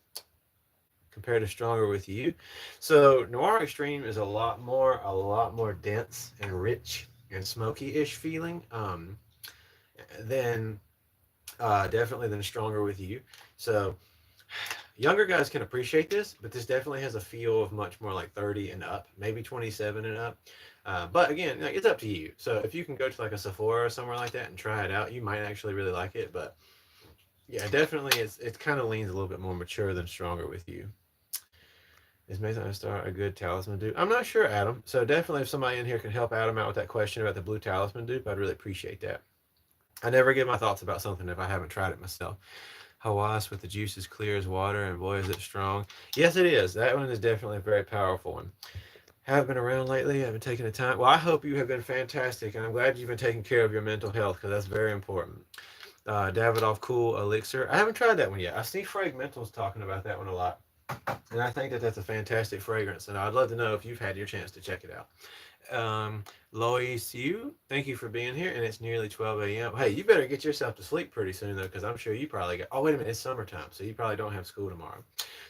compared to Stronger with You? So Noir Extreme is a lot more dense and rich and smoky-ish feeling than definitely than Stronger with You. So younger guys can appreciate this, but this definitely has a feel of much more like 30 and up, maybe 27 and up. But again, like, it's up to you. So if you can go to like a Sephora or somewhere like that and try it out, you might actually really like it. But yeah, definitely it kind of leans a little bit more mature than Stronger with You. Is Mason Star a good talisman dupe? I'm not sure, Adam. So definitely if somebody in here can help Adam out with that question about the blue talisman dupe, I'd really appreciate that. I never give my thoughts about something if I haven't tried it myself. Hawass with the juice as clear as water, and boy is it strong. Yes, it is. That one is definitely a very powerful one. Haven't been around lately. I've been taking the time. Well, I hope you have been fantastic, and I'm glad you've been taking care of your mental health because that's very important. Davidoff Cool Elixir. I haven't tried that one yet. I see Fragmentals talking about that one a lot, and I think that that's a fantastic fragrance, and I'd love to know if you've had your chance to check it out. Lois, thank you for being here, and it's nearly 12 a.m. Hey, you better get yourself to sleep pretty soon, though, because I'm sure you probably got. Oh, wait a minute, it's summertime, so you probably don't have school tomorrow.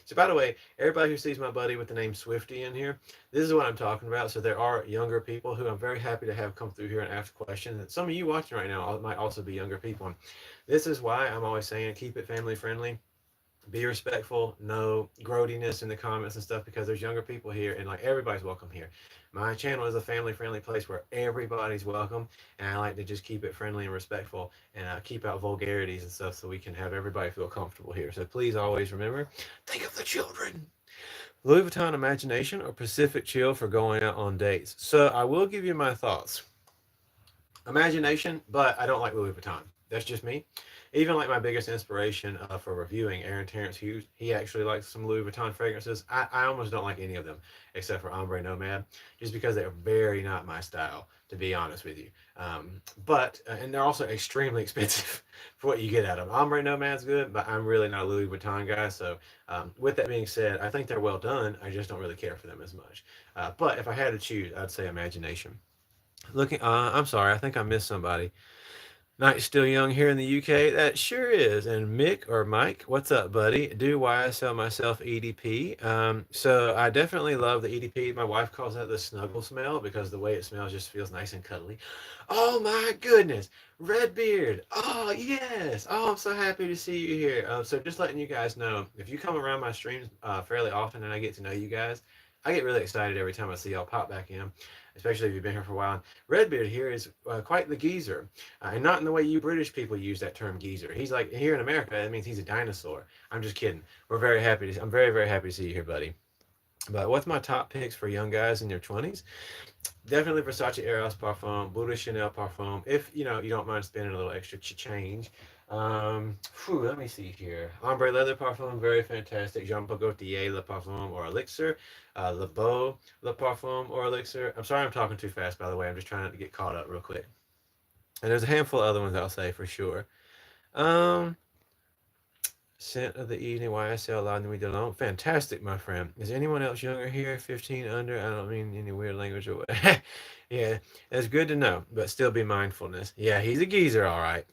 So, by the way, everybody who sees my buddy with the name Swifty in here, this is what I'm talking about. So, there are younger people who I'm very happy to have come through here and ask questions. And some of you watching right now might also be younger people. And this is why I'm always saying keep it family friendly. Be respectful, no grody-ness in the comments and stuff, because there's younger people here and like everybody's welcome here. My channel is a family-friendly place where everybody's welcome, and I like to just keep it friendly and respectful and keep out vulgarities and stuff so we can have everybody feel comfortable here. So please always remember, think of the children. Louis Vuitton Imagination or Pacific Chill for going out on dates? So I will give you my thoughts. Imagination, but I don't like Louis Vuitton. That's just me. Even like my biggest inspiration for reviewing, Aaron Terrence Hughes, he actually likes some Louis Vuitton fragrances. I almost don't like any of them except for Ombre Nomad, just because they're very not my style, to be honest with you. And they're also extremely expensive for what you get out of them. Ombre Nomad's good, but I'm really not a Louis Vuitton guy. So with that being said, I think they're well done. I just don't really care for them as much. But if I had to choose, I'd say Imagination. I'm sorry, I think I missed somebody. Night's still young here in the UK. That sure is. And Mick or Mike, what's up, buddy? Do YSL myself EDP. So I definitely love the EDP. My wife calls it the snuggle smell because the way it smells just feels nice and cuddly. Oh my goodness, Redbeard. Oh yes. Oh, I'm so happy to see you here. So just letting you guys know, if you come around my streams fairly often and I get to know you guys, I get really excited every time I see y'all pop back in, especially if you've been here for a while. Redbeard here is quite the geezer, and not in the way you British people use that term geezer. He's like, here in America, that means he's a dinosaur. I'm just kidding. I'm very, very happy to see you here, buddy. But what's my top picks for young guys in their 20s? Definitely Versace Eros Parfum, Buddha Chanel Parfum, if you don't mind spending a little extra change. Let me see here. Ombre Leather Parfum, very fantastic. Jean Paul Gaultier Le Parfum or Elixir. Le Beau Le Parfum or Elixir. I'm sorry I'm talking too fast, by the way. I'm just trying to get caught up real quick. And there's a handful of other ones I'll say for sure. Scent of the evening, YSL La Nuit de L'Homme. Fantastic, my friend. Is anyone else younger here? 15 under? I don't mean any weird language or what. Yeah, that's good to know, but still be mindfulness. Yeah, he's a geezer, all right.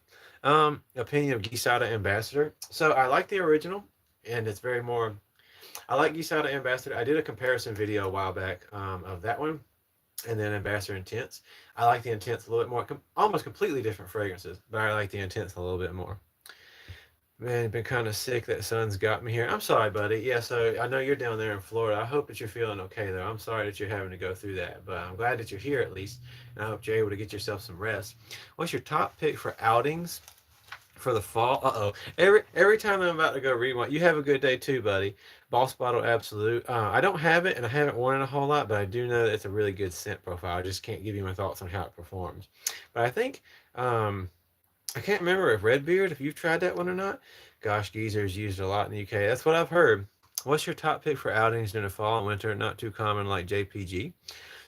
Opinion of Gisada Ambassador. So I like the original, and it's very more. I like Gisada Ambassador. I did a comparison video a while back of that one, and then Ambassador Intense. I like the Intense a little bit more. Almost completely different fragrances, but I like the Intense a little bit more. Man, been kind of sick. That sun's got me here. I'm sorry, buddy. Yeah, so I know you're down there in Florida. I hope that you're feeling okay, though. I'm sorry that you're having to go through that, but I'm glad that you're here at least, and I hope you're able to get yourself some rest. What's your top pick for outings for the fall? Uh-oh. Every time I'm about to go read one, you have a good day too, buddy. Boss Bottle Absolute. I don't have it, and I haven't worn it a whole lot, but I do know that it's a really good scent profile. I just can't give you my thoughts on how it performs. But I think I can't remember if Redbeard, if you've tried that one or not. Gosh, geezers used it a lot in the UK. That's what I've heard. What's your top pick for outings during the fall and winter? Not too common like JPG.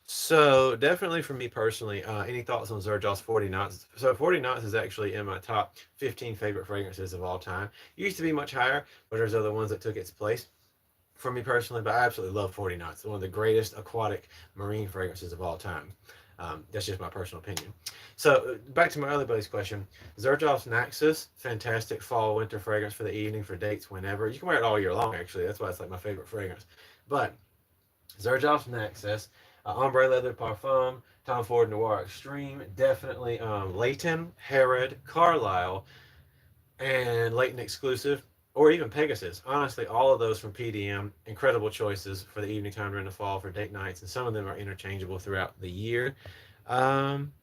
So definitely for me personally, any thoughts on Xerjoff's 40 knots? So 40 knots is actually in my top 15 favorite fragrances of all time. It used to be much higher, but there's other ones that took its place for me personally, but I absolutely love 40 knots. One of the greatest aquatic marine fragrances of all time. That's just my personal opinion. So back to my other buddy's question. Xerjoff's Naxos, fantastic fall winter fragrance for the evening for dates whenever. You can wear it all year long actually. That's why it's like my favorite fragrance. But Xerjoff's Naxos, Ombre Leather Parfum, Tom Ford Noir Extreme, definitely Leighton, Herod, Carlisle, and Leighton Exclusive, or even Pegasus. Honestly, all of those from PDM, incredible choices for the evening time during the fall for date nights, and some of them are interchangeable throughout the year. Um,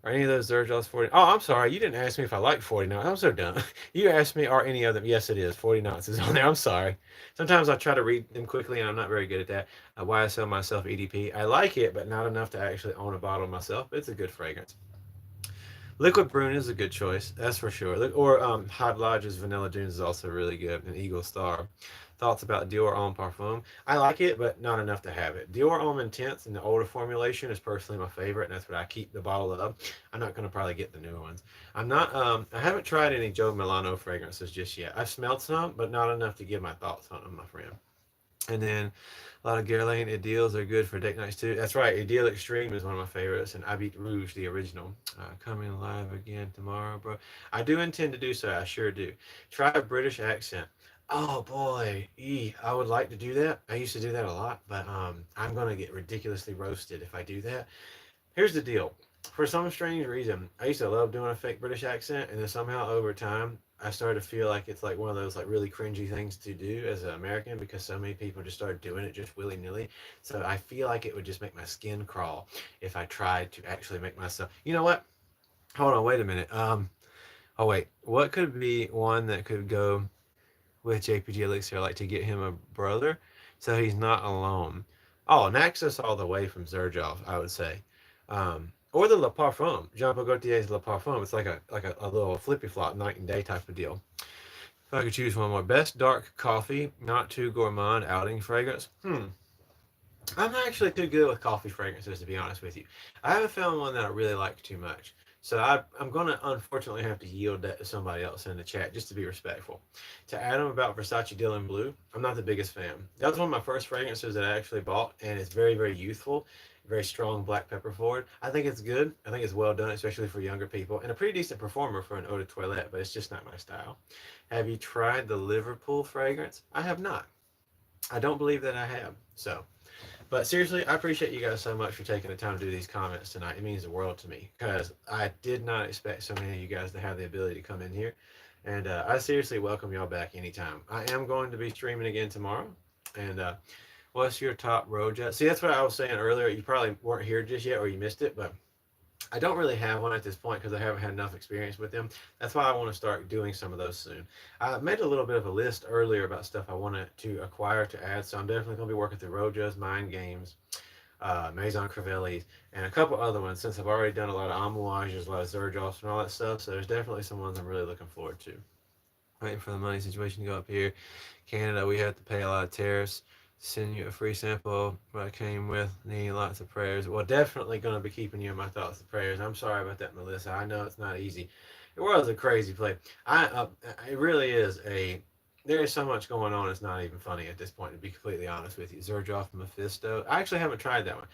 are any of those Xerjoff's 40? Oh, I'm sorry. You didn't ask me if I like 40 knots. I'm so dumb. You asked me, are any of them? Yes, it is. 40 knots is on there. I'm sorry. Sometimes I try to read them quickly, and I'm not very good at that. Why I sell myself EDP. I like it, but not enough to actually own a bottle myself. It's a good fragrance. Liquid Brune is a good choice, that's for sure. Or Hot Lodge's Vanilla Dunes is also really good, and Eagle Star. Thoughts about Dior Homme Parfum? I like it, but not enough to have it. Dior Homme Intense in the older formulation is personally my favorite, and that's what I keep the bottle of. I'm not going to probably get the newer ones. I'm not. I haven't tried any Joe Milano fragrances just yet. I've smelled some, but not enough to give my thoughts on them, my friend. And then a lot of Guerlain Ideals are good for date nights too. That's right, Ideal Extreme is one of my favorites, and Habit Rouge, the original. Coming live again tomorrow, bro. I do intend to do so, I sure do. Try a British accent. Oh boy, I would like to do that. I used to do that a lot, but I'm gonna get ridiculously roasted if I do that. Here's the deal. For some strange reason, I used to love doing a fake British accent, and then somehow over time, I started to feel like it's like one of those like really cringy things to do as an American because so many people just started doing it just willy nilly. So I feel like it would just make my skin crawl if I tried to actually make myself. You know what? Hold on, wait a minute. Oh wait, what could be one that could go with JPG Elixir like to get him a brother, so he's not alone? Oh, Naxos all the way from Xerjoff, I would say. Or the Le Parfum, Jean Paul Gaultier's Le Parfum. It's like a little flippy flop night and day type of deal. If I could choose one more, best dark coffee, not too gourmand outing fragrance. I'm not actually too good with coffee fragrances, to be honest with you. I haven't found one that I really like too much. So I'm going to unfortunately have to yield that to somebody else in the chat just to be respectful. To Adam about Versace Dylan Blue, I'm not the biggest fan. That was one of my first fragrances that I actually bought, and it's very, very youthful, very strong black pepper forward. I think it's good. I think it's well done, especially for younger people, and a pretty decent performer for an eau de toilette, but it's just not my style. Have you tried the Liverpool fragrance? I have not. I don't believe that I have. So but seriously, I appreciate you guys so much for taking the time to do these comments tonight. It means the world to me because I did not expect so many of you guys to have the ability to come in here. And I seriously welcome y'all back anytime. I am going to be streaming again tomorrow. And what's your top road jet? See, that's what I was saying earlier. You probably weren't here just yet or you missed it, but I don't really have one at this point because I haven't had enough experience with them. That's why I want to start doing some of those soon. I made a little bit of a list earlier about stuff I wanted to acquire to add, so I'm definitely going to be working through Rojas, Mind Games, Maison Crivelli, and a couple other ones since I've already done a lot of Amouages, a lot of Xerjoffs, and all that stuff. So there's definitely some ones I'm really looking forward to. Waiting for the money situation to go up here. Canada, we have to pay a lot of tariffs. Send you a free sample what I came with. Needing lots of prayers. Well, definitely going to be keeping you in my thoughts and prayers. I'm sorry about that, Melissa. I know it's not easy. The world's a crazy place. It really is a. There is so much going on. It's not even funny at this point. To be completely honest with you, Xerjoff Mephisto. I actually haven't tried that one.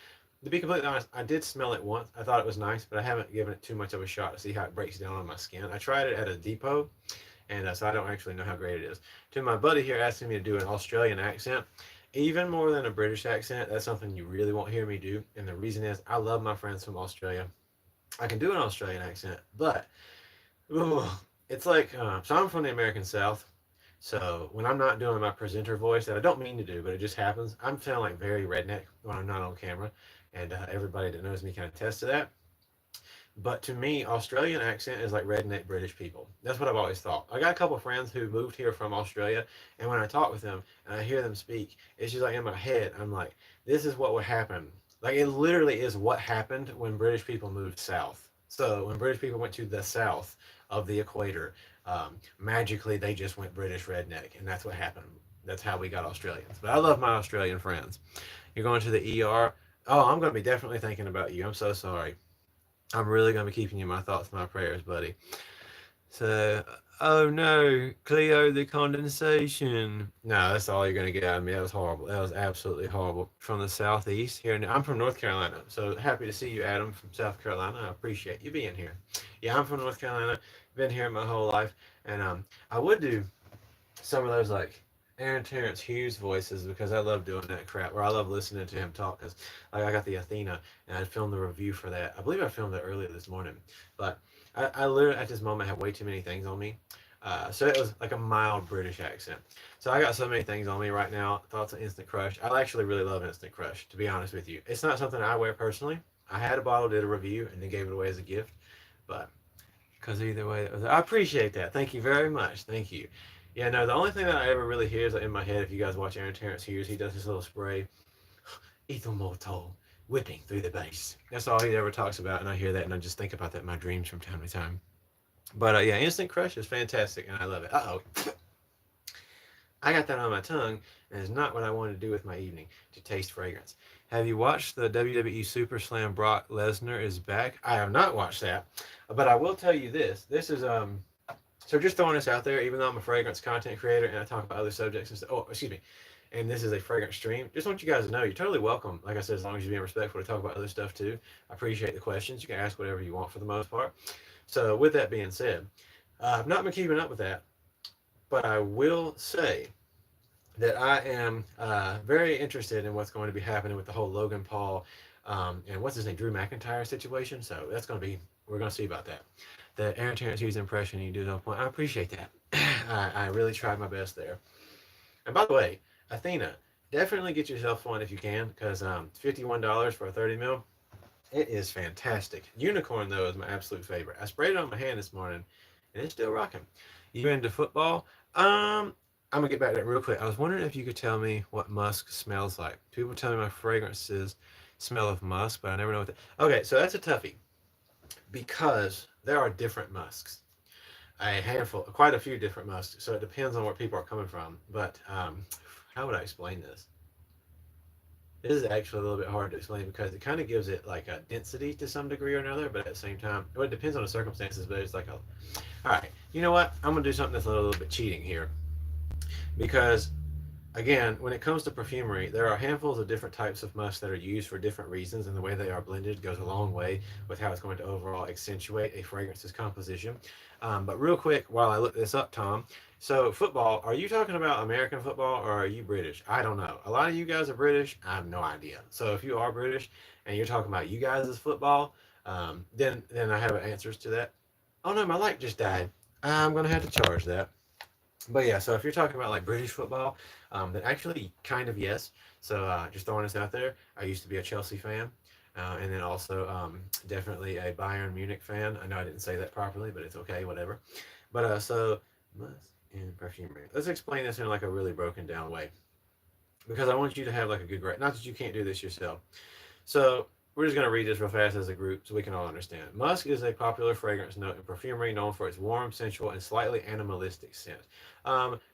To be completely honest, I did smell it once. I thought it was nice, but I haven't given it too much of a shot to see how it breaks down on my skin. I tried it at a depot, and so I don't actually know how great it is. To my buddy here asking me to do an Australian accent, even more than a British accent, that's something you really won't hear me do. And the reason is I love my friends from Australia. I can do an Australian accent, but ooh, it's like, so I'm from the American South. So when I'm not doing my presenter voice, that I don't mean to do, but it just happens, I'm feeling like very redneck when I'm not on camera. And everybody that knows me can attest to that. But to me, Australian accent is like redneck British people. That's what I've always thought. I got a couple of friends who moved here from Australia, and when I talk with them and I hear them speak, it's just like in my head, I'm like, this is what would happen. Like it literally is what happened when British people moved south. So when British people went to the south of the equator, magically they just went British redneck, and that's what happened. That's how we got Australians. But I love my Australian friends. You're going to the ER. Oh, I'm going to be definitely thinking about you. I'm so sorry. I'm really going to be keeping you in my thoughts and my prayers, buddy. So, oh no, Cleo, the condensation. No, that's all you're going to get out of me. That was horrible. That was absolutely horrible. From the southeast here. I'm from North Carolina. So happy to see you, Adam, from South Carolina. I appreciate you being here. Yeah, I'm from North Carolina. Been here my whole life. And I would do some of those like Aaron Terrence Hughes voices because I love doing that crap, or I love listening to him talk. Cause like I got the Athena and I filmed the review for that. I believe I filmed it earlier this morning, but I literally at this moment have way too many things on me. So it was like a mild British accent. So I got so many things on me right now. Thoughts on Instant Crush. I actually really love Instant Crush, to be honest with you. It's not something I wear personally. I had a bottle, did a review, and then gave it away as a gift. But because either way, I appreciate that. Thank you very much. Thank you. Yeah, no, the only thing that I ever really hear is in my head, if you guys watch Aaron Terrence Hughes, he does this little spray, ethyl maltol, whipping through the base. That's all he ever talks about, and I hear that, and I just think about that in my dreams from time to time. But yeah, Instant Crush is fantastic, and I love it. Uh-oh. I got that on my tongue, and it's not what I wanted to do with my evening, to taste fragrance. Have you watched the WWE Super Slam Brock Lesnar is back? I have not watched that, but I will tell you this. This is, so just throwing this out there, even though I'm a fragrance content creator and I talk about other subjects and stuff, oh, excuse me, and this is a fragrance stream, just want you guys to know you're totally welcome. Like I said, as long as you're being respectful to talk about other stuff too. I appreciate the questions. You can ask whatever you want for the most part. So with that being said, I've not been keeping up with that, but I will say that I am very interested in what's going to be happening with the whole Logan Paul and what's his name, Drew McIntyre situation. So that's going to be, we're going to see about that. The Aaron Terrence Hughes impression you do on point, I appreciate that. I really tried my best there. And by the way, Athena, definitely get yourself one if you can, because $51 for a 30 mil, it is fantastic. Unicorn though is my absolute favorite. I sprayed it on my hand this morning, and it's still rocking. You into football? I'm gonna get back to that real quick. I was wondering if you could tell me what musk smells like. People tell me my fragrances smell of musk, but I never know what that. Okay, so that's a toughie because there are different musks, a handful, quite a few different musks. So it depends on where people are coming from. But how would I explain this? This is actually a little bit hard to explain because it kind of gives it like a density to some degree or another, but at the same time, well, it depends on the circumstances. But it's like a, all right, you know what? I'm gonna do something that's a little bit cheating here because again, when it comes to perfumery, there are handfuls of different types of musk that are used for different reasons, and the way they are blended goes a long way with how it's going to overall accentuate a fragrance's composition. But real quick, while I look this up, Tom, so football, are you talking about American football or are you British? I don't know. A lot of you guys are British. I have no idea. So if you are British and you're talking about you guys as football, then I have answers to that. Oh no, my light just died. I'm going to have to charge that. But yeah, so if you're talking about like British football, then actually kind of yes. So just throwing this out there, I used to be a Chelsea fan, and then also definitely a Bayern Munich fan. I know I didn't say that properly, but it's okay, whatever. But so musk and perfumery. Let's explain this in like a really broken down way, because I want you to have like a good grasp. Not that you can't do this yourself. So we're just going to read this real fast as a group so we can all understand. Musk is a popular fragrance note in perfumery known for its warm, sensual, and slightly animalistic scent.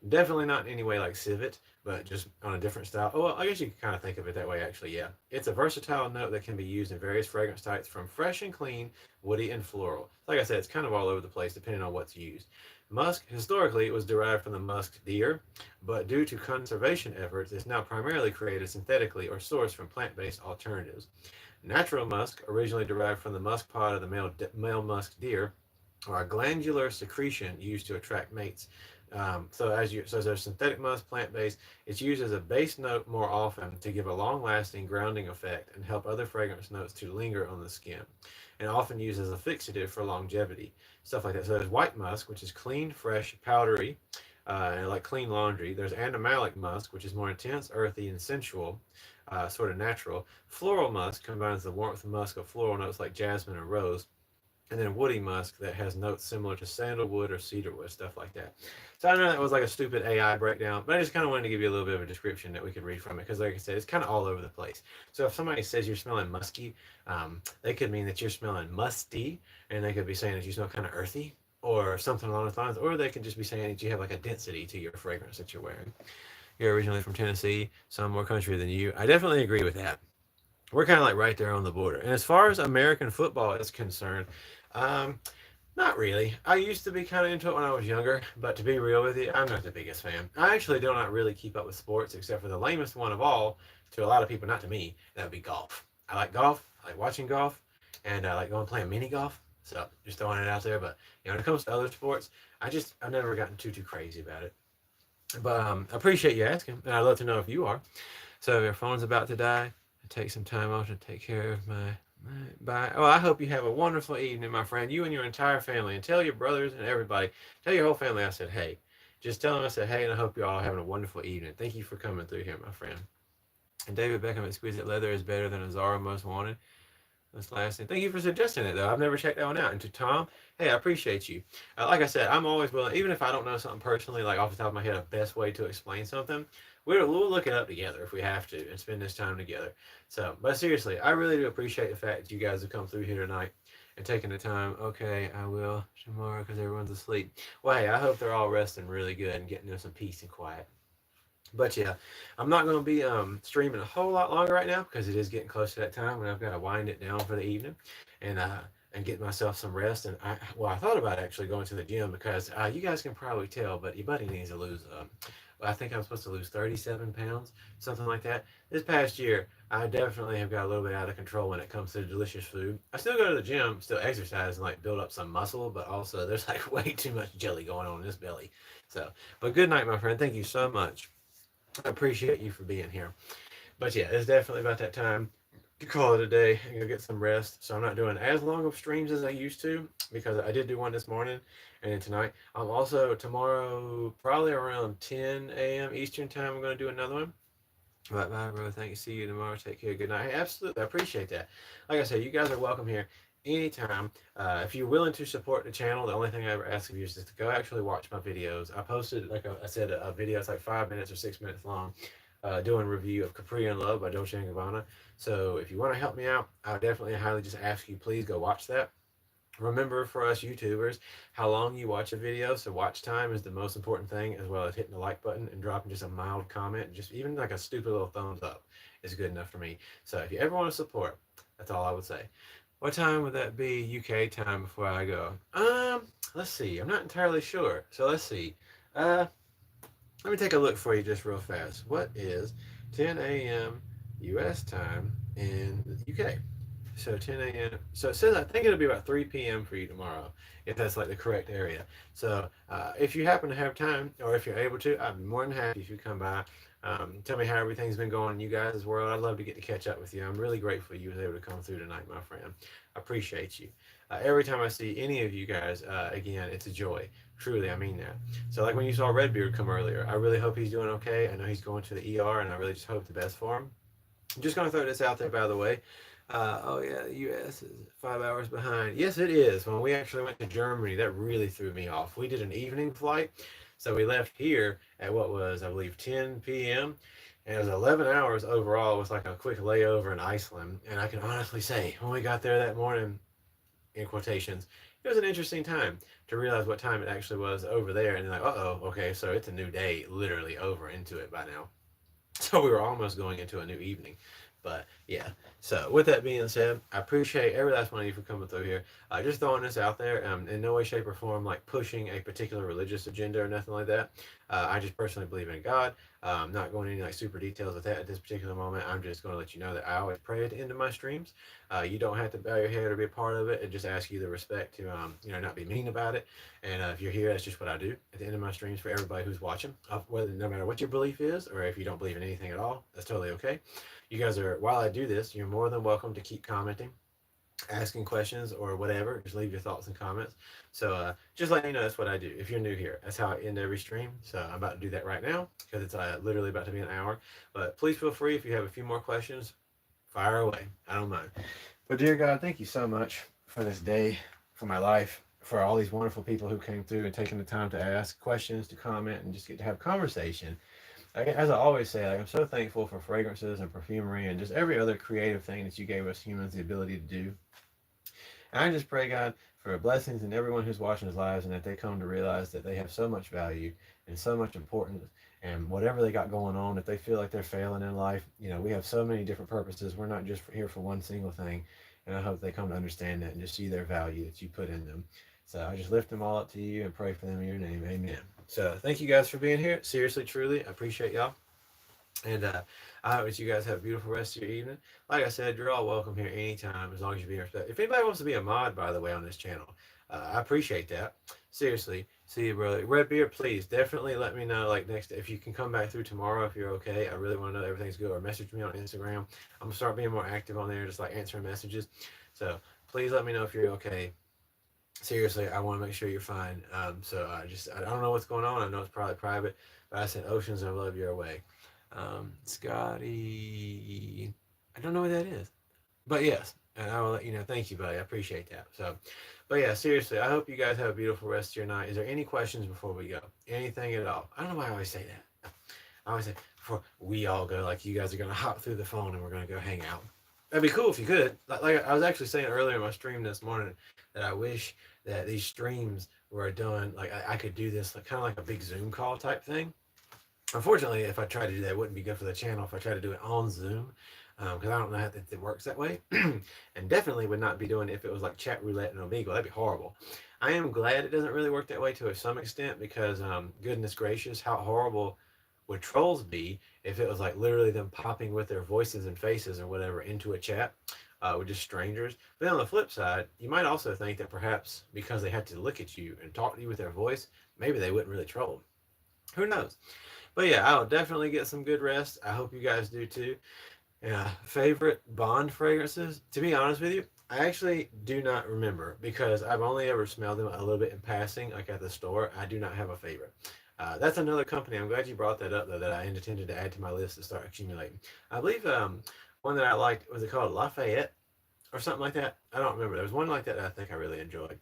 Definitely not in any way like civet, but just on a different style. Oh, well, I guess you can kind of think of it that way, actually, yeah. It's a versatile note that can be used in various fragrance types from fresh and clean, woody, and floral. Like I said, it's kind of all over the place depending on what's used. Musk, historically, was derived from the musk deer, but due to conservation efforts, it's now primarily created synthetically or sourced from plant-based alternatives. Natural musk, originally derived from the musk pod of the male musk deer, are a glandular secretion used to attract mates. So there's synthetic musk, plant-based. It's used as a base note more often to give a long-lasting grounding effect and help other fragrance notes to linger on the skin, and often used as a fixative for longevity, stuff like that. So there's white musk, which is clean, fresh, powdery, and like clean laundry. There's animalic musk, which is more intense, earthy, and sensual, sort of natural. Floral musk combines the warmth and musk of floral notes like jasmine or rose, and then woody musk that has notes similar to sandalwood or cedarwood, stuff like that. So I know that was like a stupid AI breakdown, but I just kind of wanted to give you a little bit of a description that we could read from it, because like I said, it's kind of all over the place. So if somebody says you're smelling musky, they could mean that you're smelling musty, and they could be saying that you smell kind of earthy or something along those lines, or they could just be saying that you have like a density to your fragrance that you're wearing. You're originally from Tennessee, so I'm more country than you. I definitely agree with that. We're kind of like right there on the border. And as far as American football is concerned, um, not really. I used to be kind of into it when I was younger, but to be real with you, I'm not the biggest fan. I actually do not really keep up with sports, except for the lamest one of all, to a lot of people, not to me, that would be golf. I like golf, I like watching golf, and I like going playing mini golf. So just throwing it out there. But when it comes to other sports, I've never gotten too crazy about it. But I appreciate you asking, and I'd love to know if you are. So if your phone's about to die, take some time off to take care of my bye. Oh, I hope you have a wonderful evening, my friend. You and your entire family, and tell your brothers and everybody. Tell your whole family I said hey. Just tell them I said hey, and I hope you're all having a wonderful evening. Thank you for coming through here, my friend. And David Beckham, exquisite leather is better than a Zara most wanted. That's last thing. Thank you for suggesting it, though. I've never checked that one out. And to Tom, hey, I appreciate you. Like I said, I'm always willing, even if I don't know something personally, like off the top of my head, a best way to explain something, we'll look it up together if we have to and spend this time together. So, but seriously, I really do appreciate the fact that you guys have come through here tonight and taking the time. Okay, I will tomorrow because everyone's asleep. Well, hey, I hope they're all resting really good and getting them some peace and quiet. But yeah, I'm not going to be streaming a whole lot longer right now because it is getting close to that time when I've got to wind it down for the evening and get myself some rest. And I thought about actually going to the gym because you guys can probably tell, but your buddy needs to lose. I think I'm supposed to lose 37 pounds, something like that. This past year, I definitely have got a little bit out of control when it comes to delicious food. I still go to the gym, still exercise and like build up some muscle, but also there's like way too much jelly going on in this belly. So, but good night, my friend. Thank you so much. I appreciate you for being here. But yeah, it's definitely about that time to call it a day and go get some rest. So I'm not doing as long of streams as I used to because I did do one this morning and then tonight. I'm also tomorrow, probably around 10 a.m. Eastern time, I'm going to do another one. Bye, bro. Thank you. See you tomorrow. Take care. Good night. Hey, absolutely. I appreciate that. Like I said, you guys are welcome here anytime. If you're willing to support the channel, the only thing I ever ask of you is just to go actually watch my videos. I posted, like I said, a video. It's like 5 minutes or 6 minutes long, doing a review of Capri and Love by Dolce & Gabbana. So if you want to help me out, I would definitely highly just ask you, please go watch that. Remember, for us YouTubers, how long you watch a video. So watch time is the most important thing, as well as hitting the like button and dropping just a mild comment. Just even like a stupid little thumbs up is good enough for me. So if you ever want to support, that's all I would say. What time would that be UK time before I go? Let's see. I'm not entirely sure. So let's see. Let me take a look for you just real fast. What is 10 a.m. US time in the UK? So 10 a.m. So it says I think it'll be about 3 p.m. for you tomorrow, if that's like the correct area. So if you happen to have time, or if you're able to, I'd be more than happy if you come by. Tell me how everything's been going in you guys' world. I'd love to get to catch up with you. I'm really grateful you was able to come through tonight, my friend. I appreciate you. Every time I see any of you guys, again, it's a joy. Truly, I mean that. So like when you saw Redbeard come earlier, I really hope he's doing okay. I know he's going to the ER, and I really just hope the best for him. I'm just going to throw this out there, by the way. Oh yeah, the U.S. is 5 hours behind. Yes, it is. When we actually went to Germany, that really threw me off. We did an evening flight, so we left here at what was, I believe, 10 p.m. And it was 11 hours overall with like a quick layover in Iceland. And I can honestly say, when we got there that morning, in quotations, it was an interesting time to realize what time it actually was over there. And like, uh-oh, okay, so it's a new day, literally over into it by now. So we were almost going into a new evening. But yeah, so with that being said, I appreciate every last one of you for coming through here. Just throwing this out there, in no way, shape, or form like pushing a particular religious agenda or nothing like that. I just personally believe in God. Not going into like super details with that at this particular moment. I'm just going to let you know that I always pray at the end of my streams. You don't have to bow your head or be a part of it, and just ask you the respect to not be mean about it. And if you're here, that's just what I do at the end of my streams for everybody who's watching. Whether no matter what your belief is, or if you don't believe in anything at all, that's totally okay. You guys are, while I do this, you're more than welcome to keep commenting, asking questions, or whatever. Just leave your thoughts and comments. So just letting you know that's what I do. If you're new here, that's how I end every stream. So I'm about to do that right now because it's literally about to be an hour. But please feel free, if you have a few more questions, fire away. I don't mind. But dear God, thank you so much for this day, for my life, for all these wonderful people who came through and taking the time to ask questions, to comment, and just get to have conversation. As I always say, I'm so thankful for fragrances and perfumery and just every other creative thing that you gave us humans the ability to do. And I just pray, God, for blessings in everyone who's watching his lives, and that they come to realize that they have so much value and so much importance. And whatever they got going on, if they feel like they're failing in life, we have so many different purposes. We're not just here for one single thing. And I hope they come to understand that and just see their value that you put in them. So I just lift them all up to you and pray for them in your name. Amen. So thank you guys for being here. Seriously, truly, I appreciate y'all. And I hope that you guys have a beautiful rest of your evening. Like I said, you're all welcome here anytime, as long as you're being respected. If anybody wants to be a mod, by the way, on this channel, I appreciate that. Seriously. See you, brother. Redbeard, please definitely let me know, like, next, if you can come back through tomorrow if you're okay. I really want to know everything's good. Or message me on Instagram. I'm going to start being more active on there, just like answering messages. So please let me know if you're okay. Seriously, I want to make sure you're fine. So I don't know what's going on. I know it's probably private, but I sent oceans of love your way. Scotty, I don't know what that is, but yes, and I will let you know. Thank you, buddy. I appreciate that. So, but yeah, seriously, I hope you guys have a beautiful rest of your night. Is there any questions before we go? Anything at all? I don't know why I always say that. I always say before we all go, like you guys are gonna hop through the phone and we're gonna go hang out. That'd be cool if you could. Like I was actually saying earlier in my stream this morning that I wish that these streams were done like I could do this like kind of like a big Zoom call type thing. Unfortunately, if I tried to do that, it wouldn't be good for the channel if I tried to do it on Zoom, because I don't know how it works that way. And definitely would not be doing it if it was like chat roulette and Omegle. That'd be horrible. I am glad it doesn't really work that way to some extent, because goodness gracious, how horrible would trolls be if it was like literally them popping with their voices and faces or whatever into a chat with just strangers. But then on the flip side, you might also think that perhaps because they had to look at you and talk to you with their voice, maybe they wouldn't really troll. Who knows? But yeah, I'll definitely get some good rest. I hope you guys do too. Favorite Bond fragrances? To be honest with you, I actually do not remember, because I've only ever smelled them a little bit in passing, like at the store. I do not have a favorite. That's another company. I'm glad you brought that up, though, that I intended to add to my list to start accumulating. I believe one that I liked, was it called Lafayette or something like that? I don't remember. There was one like that I think I really enjoyed.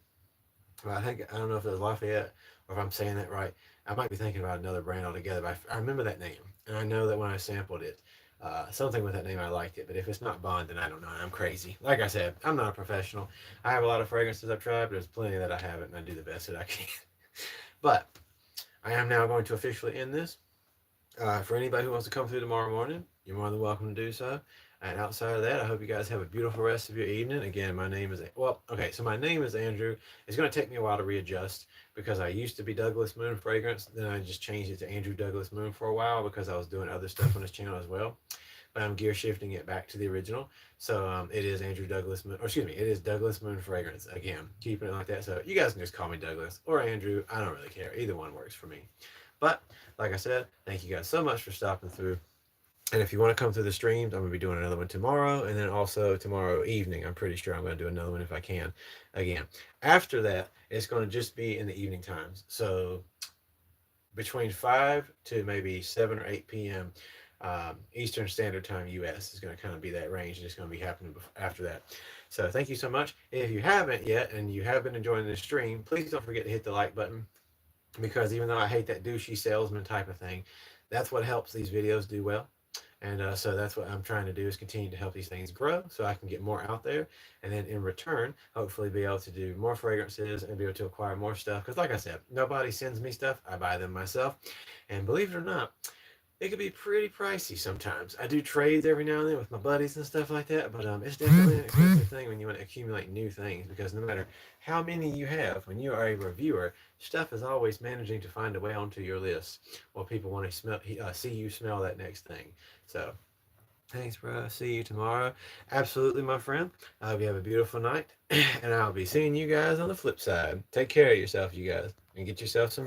But I don't know if it was Lafayette or if I'm saying that right. I might be thinking about another brand altogether, but I remember that name. And I know that when I sampled it, something with that name, I liked it. But if it's not Bond, then I don't know. I'm crazy. Like I said, I'm not a professional. I have a lot of fragrances I've tried, but there's plenty that I haven't, and I do the best that I can. But I am now going to officially end this. For anybody who wants to come through tomorrow morning, you're more than welcome to do so. And outside of that, I hope you guys have a beautiful rest of your evening. Again, my name is, so my name is Andrew. It's going to take me a while to readjust, because I used to be Douglas Moon Fragrance. Then I just changed it to Andrew Douglas Moon for a while, because I was doing other stuff on this channel as well. But I'm gear shifting it back to the original. So it is Andrew Douglas Moon, or excuse me, it is Douglas Moon Fragrance. Again, keeping it like that. So you guys can just call me Douglas or Andrew. I don't really care. Either one works for me. But like I said, thank you guys so much for stopping through. And if you want to come through the streams, I'm going to be doing another one tomorrow. And then also tomorrow evening, I'm pretty sure I'm going to do another one if I can. Again, after that, it's going to just be in the evening times. So between 5 to maybe 7 or 8 p.m. Eastern Standard Time US is going to kind of be that range. It's going to be happening after that. So thank you so much. If you haven't yet and you have been enjoying this stream, please don't forget to hit the like button, because even though I hate that douchey salesman type of thing, that's what helps these videos do well. And so that's what I'm trying to do, is continue to help these things grow so I can get more out there. And then in return, hopefully be able to do more fragrances and be able to acquire more stuff. Because like I said, nobody sends me stuff. I buy them myself. And believe it or not, it can be pretty pricey sometimes. I do trades every now and then with my buddies and stuff like that, but it's definitely an expensive thing when you want to accumulate new things, because no matter how many you have, when you are a reviewer, stuff is always managing to find a way onto your list while people want to see you smell that next thing. So thanks, bro. See you tomorrow. Absolutely, my friend. I hope you have a beautiful night, and I'll be seeing you guys on the flip side. Take care of yourself, you guys, and get yourself some